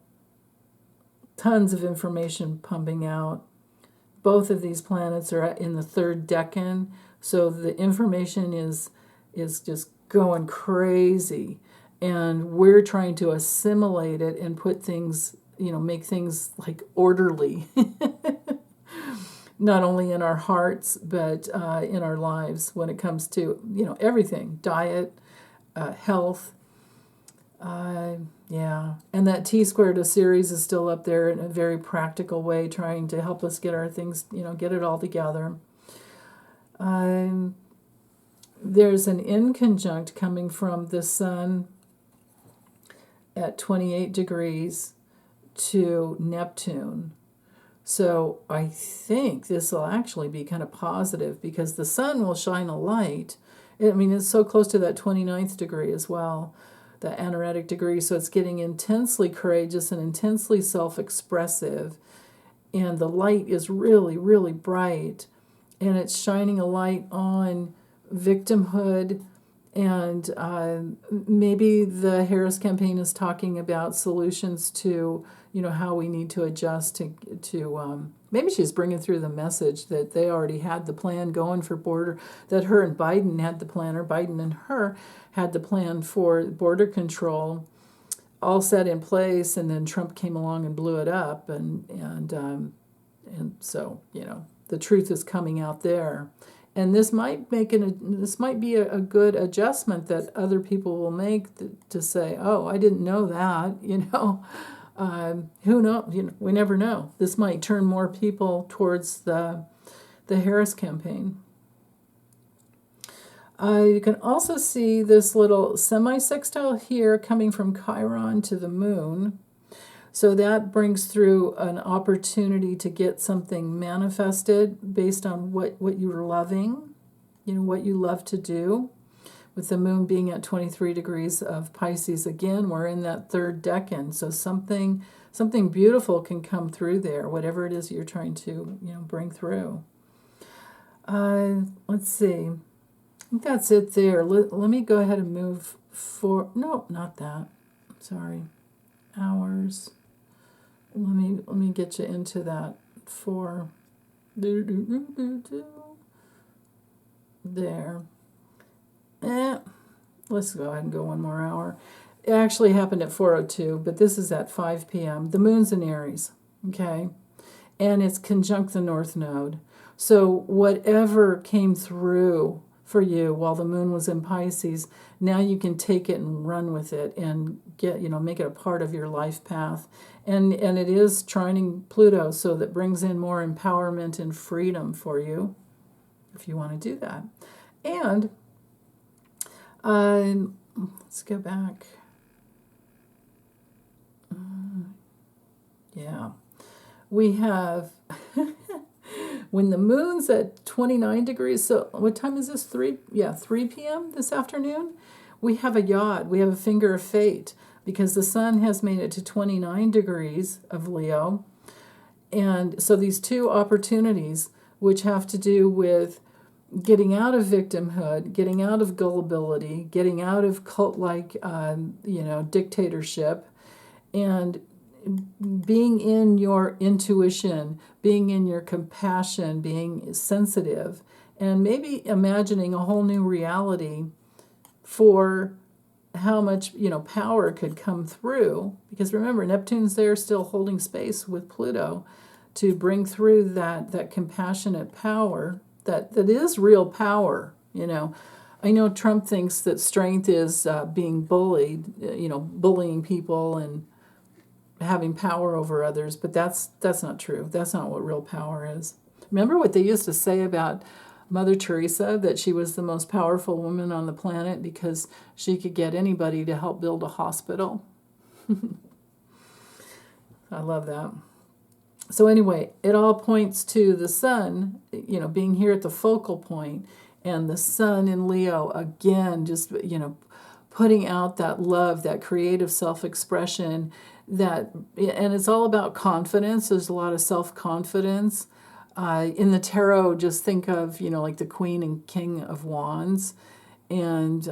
tons of information pumping out. Both of these planets are in the 3rd decan, so the information is just going crazy, and we're trying to assimilate it and put things, make things like orderly, not only in our hearts but in our lives when it comes to everything, diet, health. Yeah, and that T-squared to Ceres is still up there in a very practical way, trying to help us get our things, get it all together. There's an inconjunct coming from the sun at 28 degrees to Neptune. So I think this will actually be kind of positive because the sun will shine a light I mean, it's so close to that 29th degree as well, the anaretic degree. So it's getting intensely courageous and intensely self-expressive. And the light is really, really bright. And it's shining a light on victimhood. And maybe the Harris campaign is talking about solutions to, how we need to adjust to maybe she's bringing through the message that they already had the plan going for border, that her and Biden had the plan, or Biden and her had the plan for border control all set in place, and then Trump came along and blew it up, and so the truth is coming out there. And this might be a good adjustment that other people will make to say, oh, I didn't know that, who knows? We never know. This might turn more people towards the Harris campaign. You can also see this little semi-sextile here coming from Chiron to the moon. So that brings through an opportunity to get something manifested based on what you're loving, what you love to do. With the moon being at 23 degrees of Pisces, again, we're in that third decan. So something beautiful can come through there, whatever it is you're trying to bring through. Let's see. I think that's it there. Let me go ahead and move for. No, not that. Sorry. Hours. Let me get you into that for. There. Let's go ahead and go one more hour. It actually happened at 4:02, but this is at 5 p.m. The moon's in Aries, okay? And it's conjunct the North Node. So whatever came through for you while the moon was in Pisces, now you can take it and run with it and make it a part of your life path. And it is trining Pluto, so that brings in more empowerment and freedom for you, if you want to do that. And let's go back. Yeah. We have, when the moon's at 29 degrees, so what time is this? 3 p.m. this afternoon? We have a yod. We have a finger of fate, because the sun has made it to 29 degrees of Leo. And so these two opportunities, which have to do with getting out of victimhood, getting out of gullibility, getting out of cult-like, dictatorship, and being in your intuition, being in your compassion, being sensitive, and maybe imagining a whole new reality for how much power could come through. Because remember, Neptune's there still holding space with Pluto to bring through that compassionate power that is real power. I know Trump thinks that strength is being bullied, bullying people and having power over others, but that's not true. That's not what real power is. Remember what they used to say about Mother Teresa, that she was the most powerful woman on the planet because she could get anybody to help build a hospital. I love that. So anyway, it all points to the sun, being here at the focal point, and the sun in Leo, again, just, putting out that love, that creative self-expression, and it's all about confidence. There's a lot of self-confidence. In the tarot, just think of, like the Queen and King of Wands, and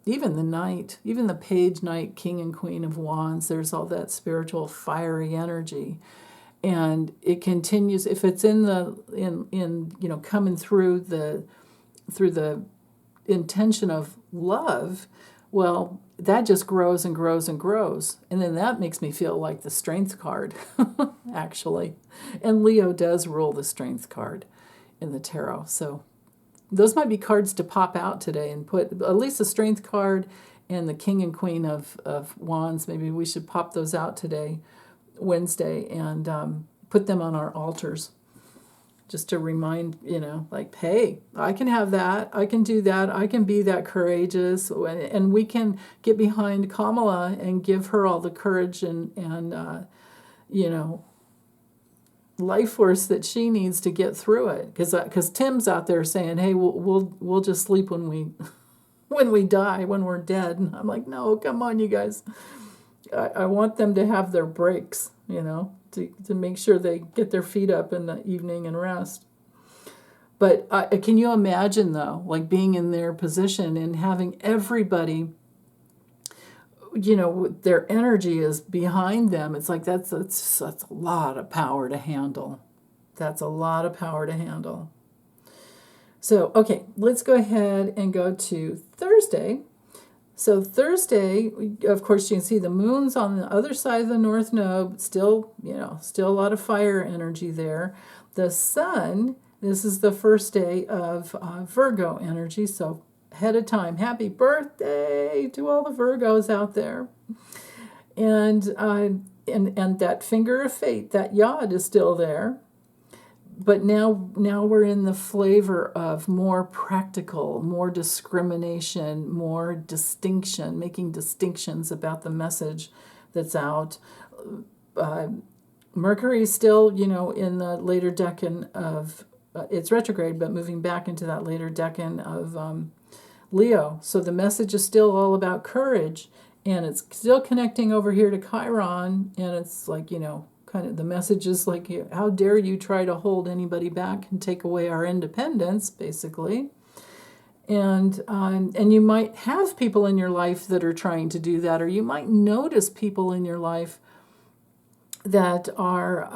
even the Knight, even the Page, Knight, King and Queen of Wands. There's all that spiritual, fiery energy. And it continues, if it's coming through the intention of love, well, that just grows and grows and grows. And then that makes me feel like the Strength card, actually. And Leo does rule the Strength card in the tarot. So those might be cards to pop out today and put at least the Strength card and the King and Queen of Wands. Maybe we should pop those out today, Wednesday, and put them on our altars, just to remind, hey, I can have that, I can do that, I can be that courageous, and we can get behind Kamala and give her all the courage and life force that she needs to get through it. Because Tim's out there saying, "Hey, we'll just sleep when we when we die, when we're dead." And I'm like, "No, come on, you guys. I want them to have their breaks, to make sure they get their feet up in the evening and rest." But can you imagine, though, like being in their position and having everybody, their energy is behind them? It's like that's a lot of power to handle. That's a lot of power to handle. So, okay, let's go ahead and go to Thursday. So Thursday, of course, you can see the moon's on the other side of the North Node. Still a lot of fire energy there. The sun, this is the first day of Virgo energy. So ahead of time, happy birthday to all the Virgos out there. And that finger of fate, that yod, is still there. But now we're in the flavor of more practical, more discrimination, more distinction, making distinctions about the message that's out. Mercury is still, in the later decan of, it's retrograde, but moving back into that later decan of Leo. So the message is still all about courage, and it's still connecting over here to Chiron, and it's like, kind of the message is like, how dare you try to hold anybody back and take away our independence, basically. And you might have people in your life that are trying to do that, or you might notice people in your life that are,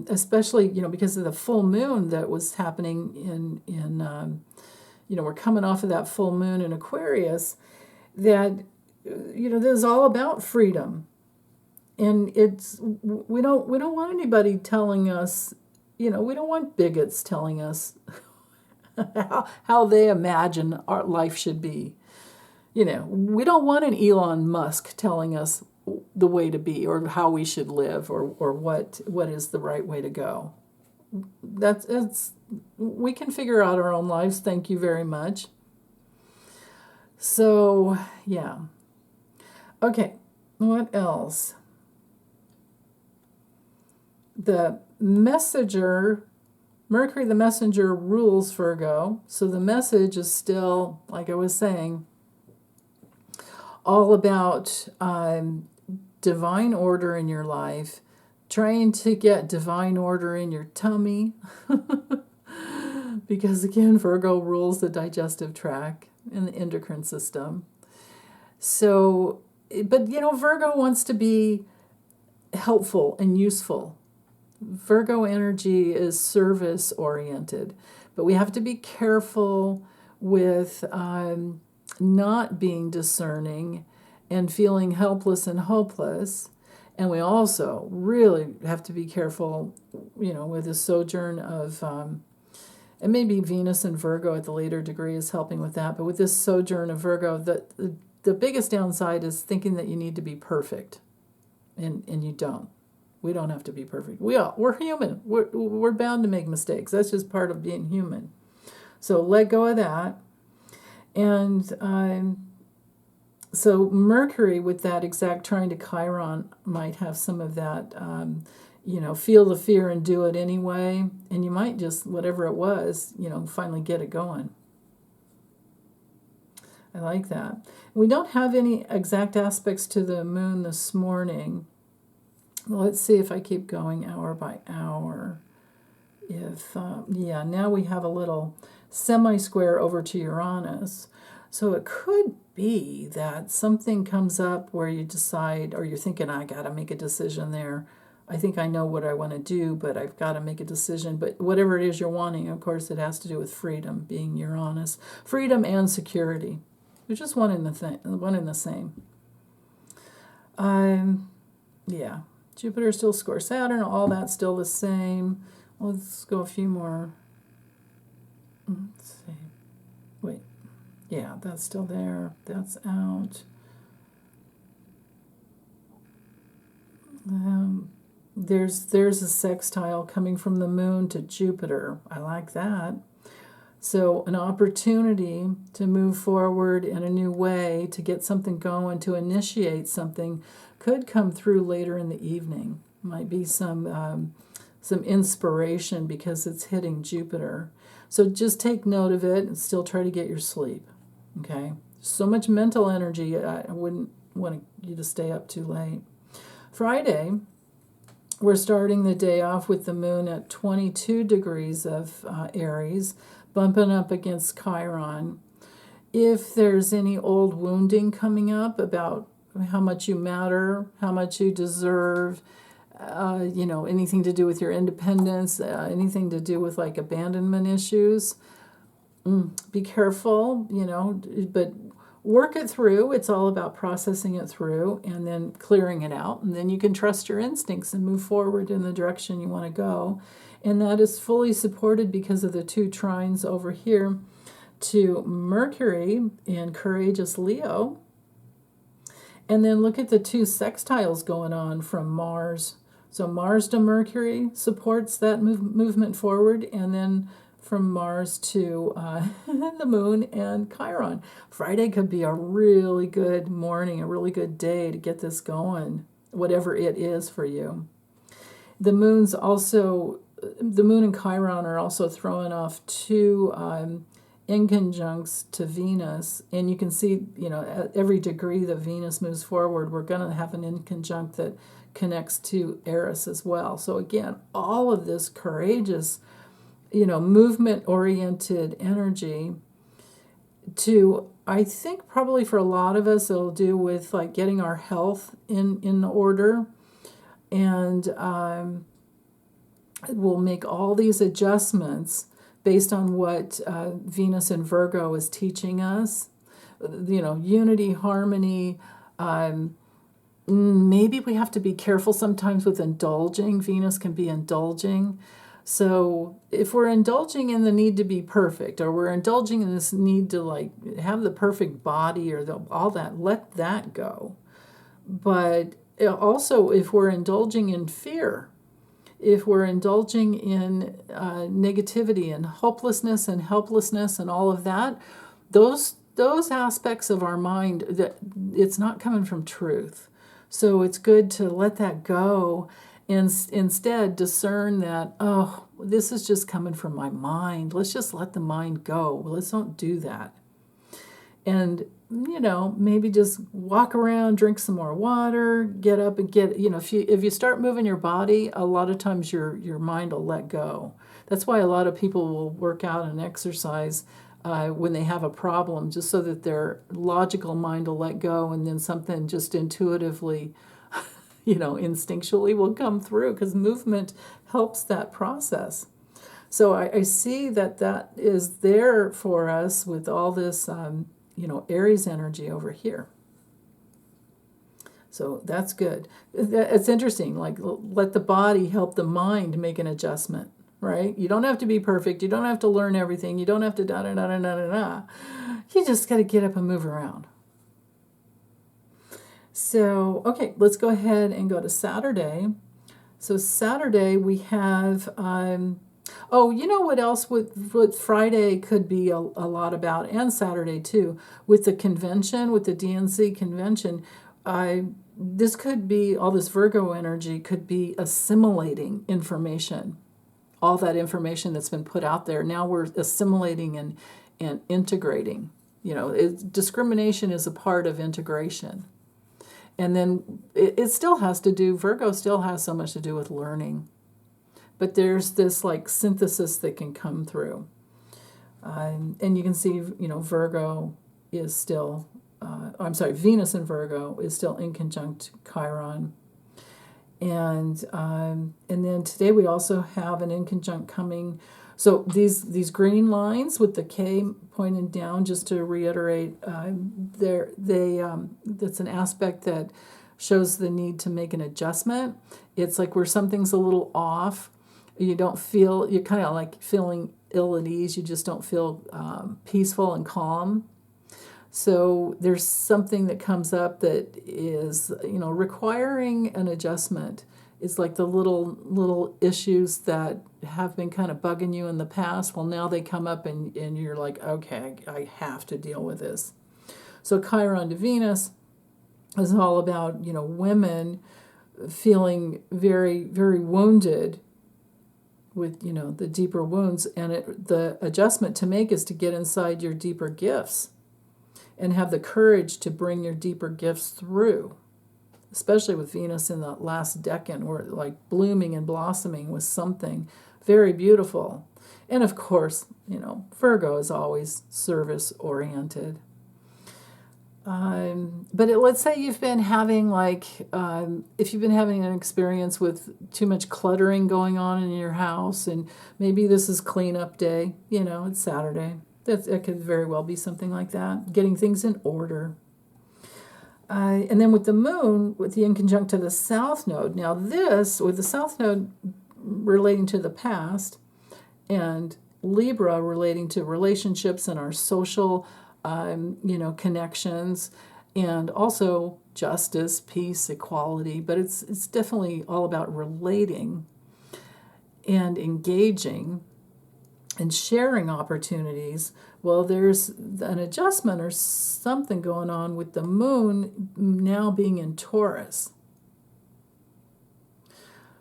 especially, because of the full moon that was happening in we're coming off of that full moon in Aquarius, that, this is all about freedom. And we don't want anybody telling us, we don't want bigots telling us how they imagine our life should be. We don't want an Elon Musk telling us the way to be, or how we should live, or what is the right way to go. We can figure out our own lives. Thank you very much. So, yeah. Okay, what else? The messenger, Mercury the messenger, rules Virgo. So the message is still, like I was saying, all about divine order in your life, trying to get divine order in your tummy. Because again, Virgo rules the digestive tract and the endocrine system. So, but Virgo wants to be helpful and useful. Virgo energy is service oriented, but we have to be careful with not being discerning and feeling helpless and hopeless. And we also really have to be careful, with the sojourn of, and maybe Venus and Virgo at the later degree is helping with that, but with this sojourn of Virgo, the biggest downside is thinking that you need to be perfect, and you don't. We don't have to be perfect. We're human. We're bound to make mistakes. That's just part of being human. So let go of that. And so Mercury, with that exact trying to Chiron, might have some of that, feel the fear and do it anyway. And you might just, whatever it was, finally get it going. I like that. We don't have any exact aspects to the moon this morning. Let's see if I keep going hour by hour. Now we have a little semi-square over to Uranus. So it could be that something comes up where you decide, or you're thinking, I got to make a decision there. I think I know what I want to do, but I've got to make a decision. But whatever it is you're wanting, of course, it has to do with freedom, being Uranus. Freedom and security. They're just one in the same. Yeah. Jupiter still scores Saturn, all that's still the same. Let's go a few more. Let's see. Wait. Yeah, that's still there. That's out. There's a sextile coming from the moon to Jupiter. I like that. So an opportunity to move forward in a new way, to get something going, to initiate something, could come through later in the evening. Might be some some inspiration because it's hitting Jupiter. So just take note of it and still try to get your sleep. Okay? So much mental energy, I wouldn't want you to stay up too late. Friday, we're starting the day off with the moon at 22 degrees of Aries, bumping up against Chiron. If there's any old wounding coming up about how much you matter, how much you deserve, anything to do with your independence, anything to do with like abandonment issues, be careful, but work it through. It's all about processing it through and then clearing it out. And then you can trust your instincts and move forward in the direction you want to go. And that is fully supported because of the 2 trines over here to Mercury in courageous Leo. And then look at the 2 sextiles going on from Mars. So Mars to Mercury supports that movement forward, and then from Mars to the moon and Chiron. Friday could be a really good morning, a really good day to get this going, whatever it is for you. The moon and Chiron are also throwing off 2 inconjuncts to Venus, and you can see, at every degree that Venus moves forward, we're going to have an inconjunct that connects to Eris as well. So again, all of this courageous, movement-oriented energy to, I think probably for a lot of us, it'll do with like getting our health in order, and we'll make all these adjustments based on what Venus and Virgo is teaching us. Unity, harmony. Maybe we have to be careful sometimes with indulging. Venus can be indulging. So if we're indulging in the need to be perfect, or we're indulging in this need to like have the perfect body or all that, let that go. But also if we're indulging in fear, if we're indulging in negativity and hopelessness and helplessness and all of that, those aspects of our mind, that it's not coming from truth. So it's good to let that go and instead discern that, oh, this is just coming from my mind. Let's just let the mind go. Let's not do that. And, maybe just walk around, drink some more water, get up and if you start moving your body, a lot of times your mind will let go. That's why a lot of people will work out and exercise when they have a problem, just so that their logical mind will let go, and then something just intuitively, instinctually will come through, because movement helps that process. So I see that is there for us with all this, Aries energy over here. So that's good. It's interesting, like let the body help the mind make an adjustment, right? You don't have to be perfect. You don't have to learn everything. You don't have to da-da-da-da-da-da-da. You just got to get up and move around. So, okay, let's go ahead and go to Saturday. So Saturday we have... you know what else with Friday could be a lot about, and Saturday too, with the convention, with the DNC convention, this could be, all this Virgo energy could be assimilating information, all that information that's been put out there. Now we're assimilating and integrating. Discrimination is a part of integration. And then it still has to do, Virgo still has so much to do with learning. But there's this like synthesis that can come through. And you can see, Virgo is still, Venus and Virgo is still inconjunct Chiron. And then today we also have an inconjunct coming. So these green lines with the K pointed down, just to reiterate, that's an aspect that shows the need to make an adjustment. It's like where something's a little off. You're kind of like feeling ill at ease. You just don't feel peaceful and calm. So there's something that comes up that is, requiring an adjustment. It's like the little issues that have been kind of bugging you in the past. Well, now they come up and you're like, okay, I have to deal with this. So Chiron to Venus is all about, women feeling very, very wounded with the deeper wounds, and the adjustment to make is to get inside your deeper gifts and have the courage to bring your deeper gifts through, especially with Venus in the last decan, where like blooming and blossoming was something very beautiful. And of course, Virgo is always service oriented. But let's say you've been having if you've been having an experience with too much cluttering going on in your house, and maybe this is cleanup day, it's Saturday. It could very well be something like that, getting things in order. And then with the moon, with the inconjunct to the south node, now this, with the south node relating to the past, and Libra relating to relationships and our social connections, and also justice, peace, equality. But it's definitely all about relating and engaging and sharing opportunities. Well, there's an adjustment or something going on with the moon now being in Taurus.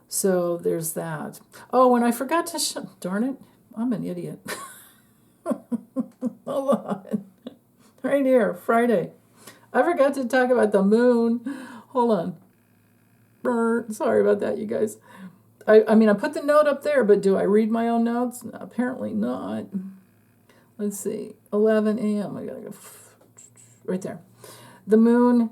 So there's that. Oh, and I forgot to darn it, I'm an idiot. Hold on. Right here, Friday. I forgot to talk about the moon. Hold on. Sorry about that, you guys. I mean, I put the note up there, but do I read my own notes? Apparently not. Let's see. 11 a.m. I gotta go right there. The moon.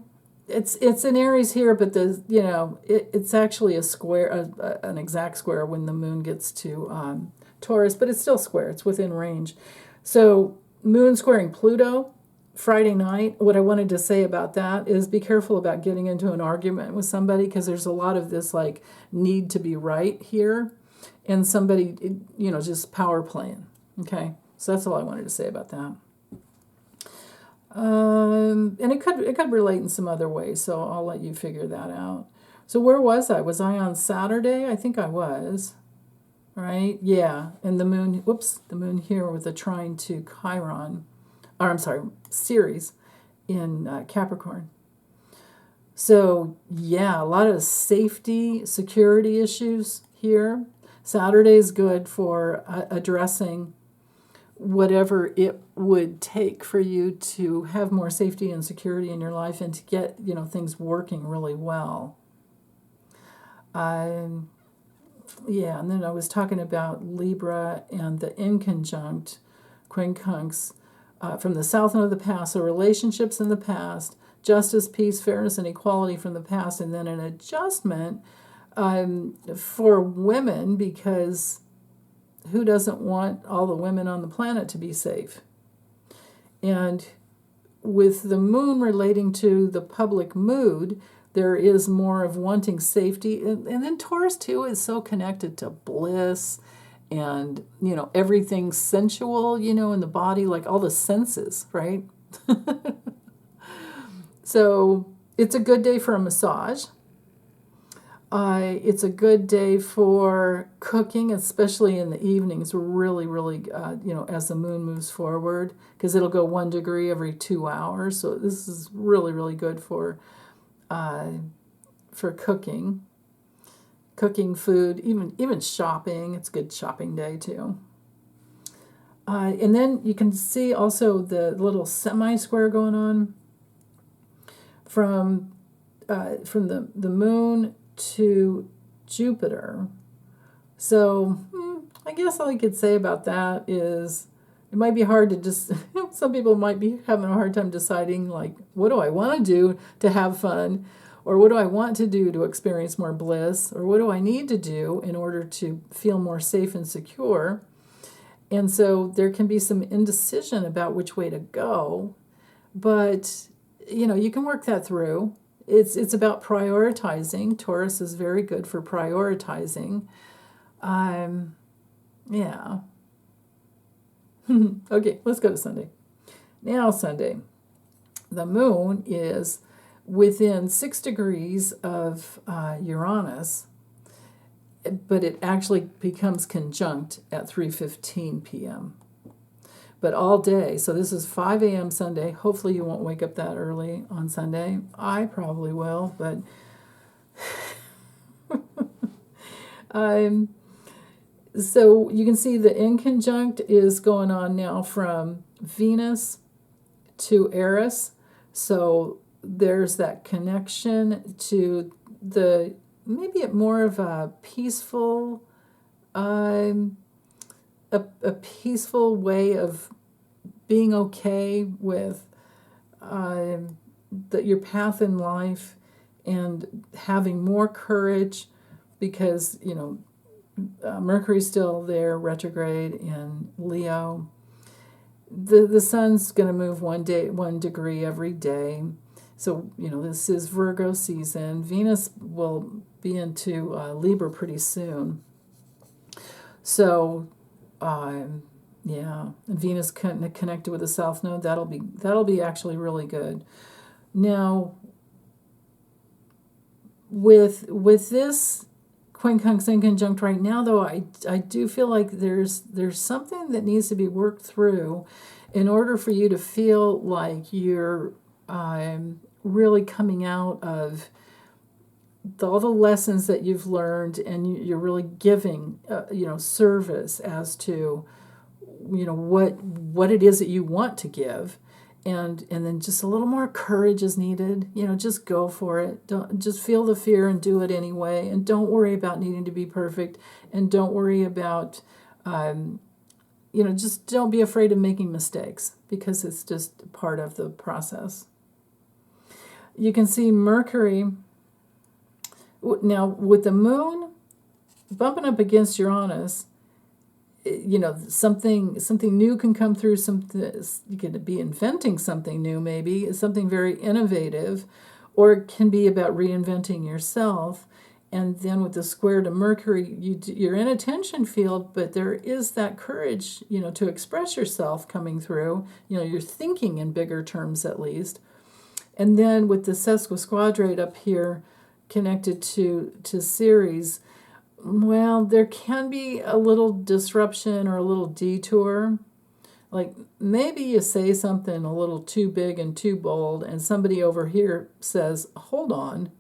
It's in Aries here, but it's actually a square, an exact square when the moon gets to Taurus, but it's still square. It's within range. So moon squaring Pluto Friday night. What I wanted to say about that is be careful about getting into an argument with somebody, because there's a lot of this need to be right here, and somebody just power playing. Okay, so that's all I wanted to say about that. And it could relate in some other ways, so I'll let you figure that out. So where was I? Was I on Saturday? I think I was. Right? Yeah. And the moon, the moon here with a trine to Chiron, or I'm sorry, Ceres in Capricorn. So yeah, a lot of safety, security issues here. Saturday is good for addressing whatever it would take for you to have more safety and security in your life and to get things working really well. Yeah, and then I was talking about Libra and the inconjunct quincunx from the south node of the past, so relationships in the past, justice, peace, fairness, and equality from the past, and then an adjustment for women, because who doesn't want all the women on the planet to be safe? And with the moon relating to the public mood, there is more of wanting safety. And then Taurus, too, is so connected to bliss and, everything sensual, in the body, like all the senses, right? So it's a good day for a massage. It's a good day for cooking, especially in the evenings, really, really, as the moon moves forward, because it'll go 1 degree every 2 hours. So this is really, really good for cooking food, even shopping. It's a good shopping day too. And then you can see also the little semi-square going on from the moon to Jupiter. So I guess all I could say about that is it might be hard to just, some people might be having a hard time deciding, what do I want to do to have fun? Or what do I want to do to experience more bliss? Or what do I need to do in order to feel more safe and secure? And so there can be some indecision about which way to go. But, you can work that through. It's about prioritizing. Taurus is very good for prioritizing. Yeah. Okay, let's go to Sunday. Now Sunday. The moon is within 6 degrees of Uranus, but it actually becomes conjunct at 3:15 p.m. But all day, so this is 5 a.m. Sunday. Hopefully you won't wake up that early on Sunday. I probably will, but So you can see the inconjunct is going on now from Venus to Eris. So there's that connection to the maybe more of a peaceful, um, a peaceful way of being okay with your path in life and having more courage because, Mercury's still there, retrograde in Leo. The sun's going to move 1 degree every day. So, this is Virgo season. Venus will be into Libra pretty soon. So, yeah, Venus connected with the South Node. That'll be actually really good. Now, with this quincunx inconjunct right now, though, I do feel like there's something that needs to be worked through in order for you to feel like you're really coming out of all the lessons that you've learned, and you're really giving service as to what it is that you want to give. And then just a little more courage is needed. Just go for it. Don't just feel the fear and do it anyway. And don't worry about needing to be perfect. And don't worry about, just don't be afraid of making mistakes, because it's just part of the process. You can see Mercury now with the moon bumping up against Uranus. Something new can come through. You could be inventing something new, maybe something very innovative, or it can be about reinventing yourself. And then with the square to Mercury, you're in a tension field, but there is that courage, to express yourself coming through. You're thinking in bigger terms at least. And then with the sesquisquadrate up here, connected to Ceres. Well, there can be a little disruption or a little detour. Like maybe you say something a little too big and too bold, and somebody over here says, hold on.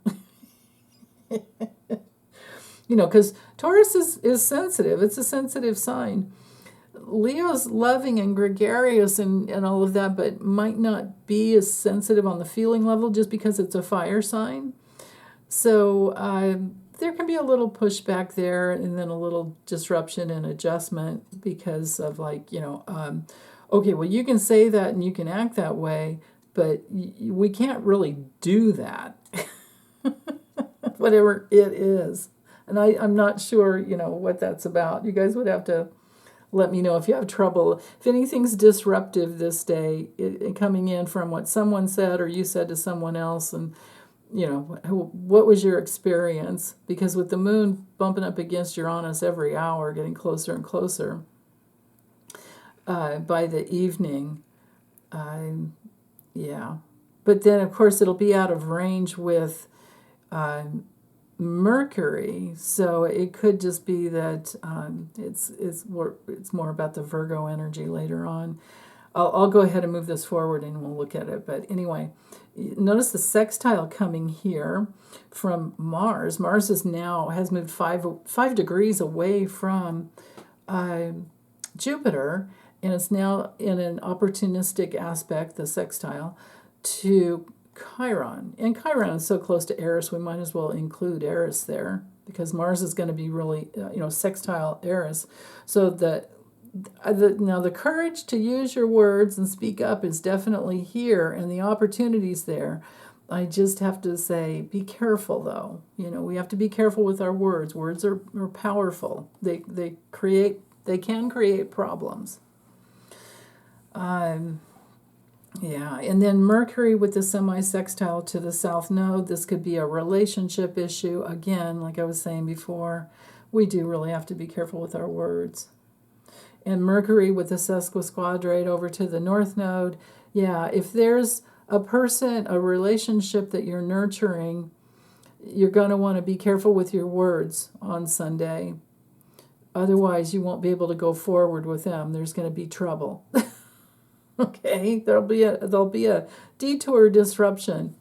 Because Taurus is sensitive. It's a sensitive sign. Leo's loving and gregarious and all of that, but might not be as sensitive on the feeling level just because it's a fire sign. So there can be a little pushback there, and then a little disruption and adjustment because of okay, well, you can say that and you can act that way, but we can't really do that, whatever it is. And I'm not sure, what that's about. You guys would have to let me know if you have trouble. If anything's disruptive this day, it coming in from what someone said or you said to someone else, and what was your experience? Because with the moon bumping up against Uranus every hour, getting closer and closer, by the evening, yeah. But then, of course, it'll be out of range with Mercury, so it could just be that it's more about the Virgo energy later on. I'll go ahead and move this forward and we'll look at it. But anyway, notice the sextile coming here from Mars. Mars has moved 5 degrees away from Jupiter, and it's now in an opportunistic aspect, the sextile, to Chiron. And Chiron is so close to Eris, we might as well include Eris there, because Mars is going to be really, sextile Eris. So now the courage to use your words and speak up is definitely here, and the opportunities there. I just have to say, be careful though. We have to be careful with our words. Words are powerful. They can create problems. Yeah, and then Mercury with the semi-sextile to the South Node. This could be a relationship issue. Again, like I was saying before, we do really have to be careful with our words. And Mercury with the sesquisquadrate over to the North Node. Yeah, if there's a relationship that you're nurturing, you're going to want to be careful with your words on Sunday. Otherwise, you won't be able to go forward with them. There's going to be trouble. Okay, there'll be a detour disruption.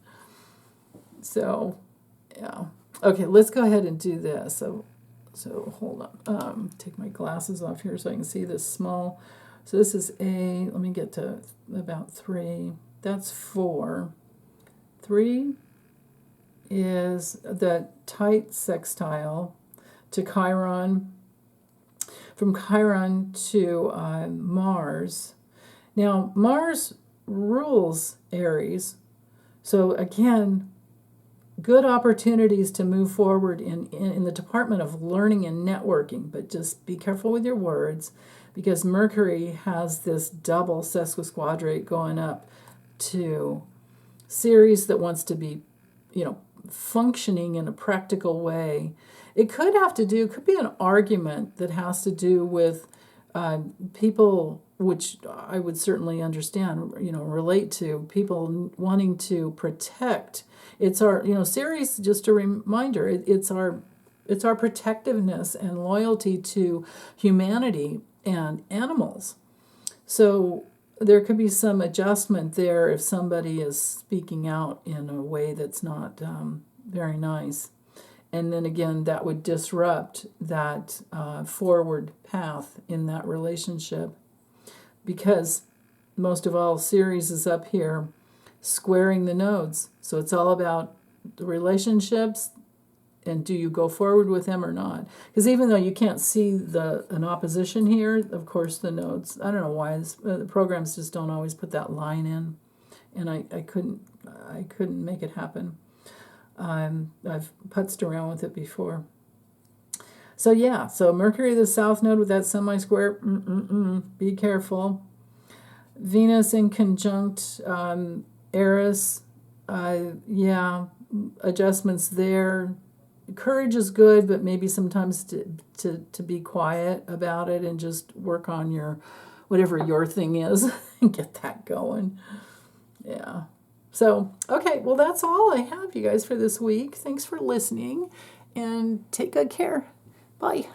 So, yeah. Okay, let's go ahead and do this. So So hold on. Take my glasses off here so I can see this small. So this is A. Let me get to about 3. That's 4. 3 is the tight sextile to Chiron, from Chiron to Mars. Now, Mars rules Aries, so again, good opportunities to move forward in the department of learning and networking, but just be careful with your words, because Mercury has this double sesquisquadrate going up to Ceres that wants to be, functioning in a practical way. It could be an argument that has to do with people, which I would certainly understand, relate to people wanting to protect. It's our, Ceres, just a reminder, it's our protectiveness and loyalty to humanity and animals. So there could be some adjustment there if somebody is speaking out in a way that's not very nice. And then again, that would disrupt that forward path in that relationship. Because most of all, Ceres is up here squaring the nodes. So it's all about the relationships, and do you go forward with them or not? Because even though you can't see an opposition here, of course the nodes, I don't know why, the programs just don't always put that line in. And I couldn't make it happen. I've putzed around with it before. So yeah, so Mercury, the south node with that semi-square, be careful. Venus in conjunct Eris, adjustments there. Courage is good, but maybe sometimes to be quiet about it and just work on whatever your thing is and get that going. Yeah. So, okay, well, that's all I have, you guys, for this week. Thanks for listening, and take good care. Bye.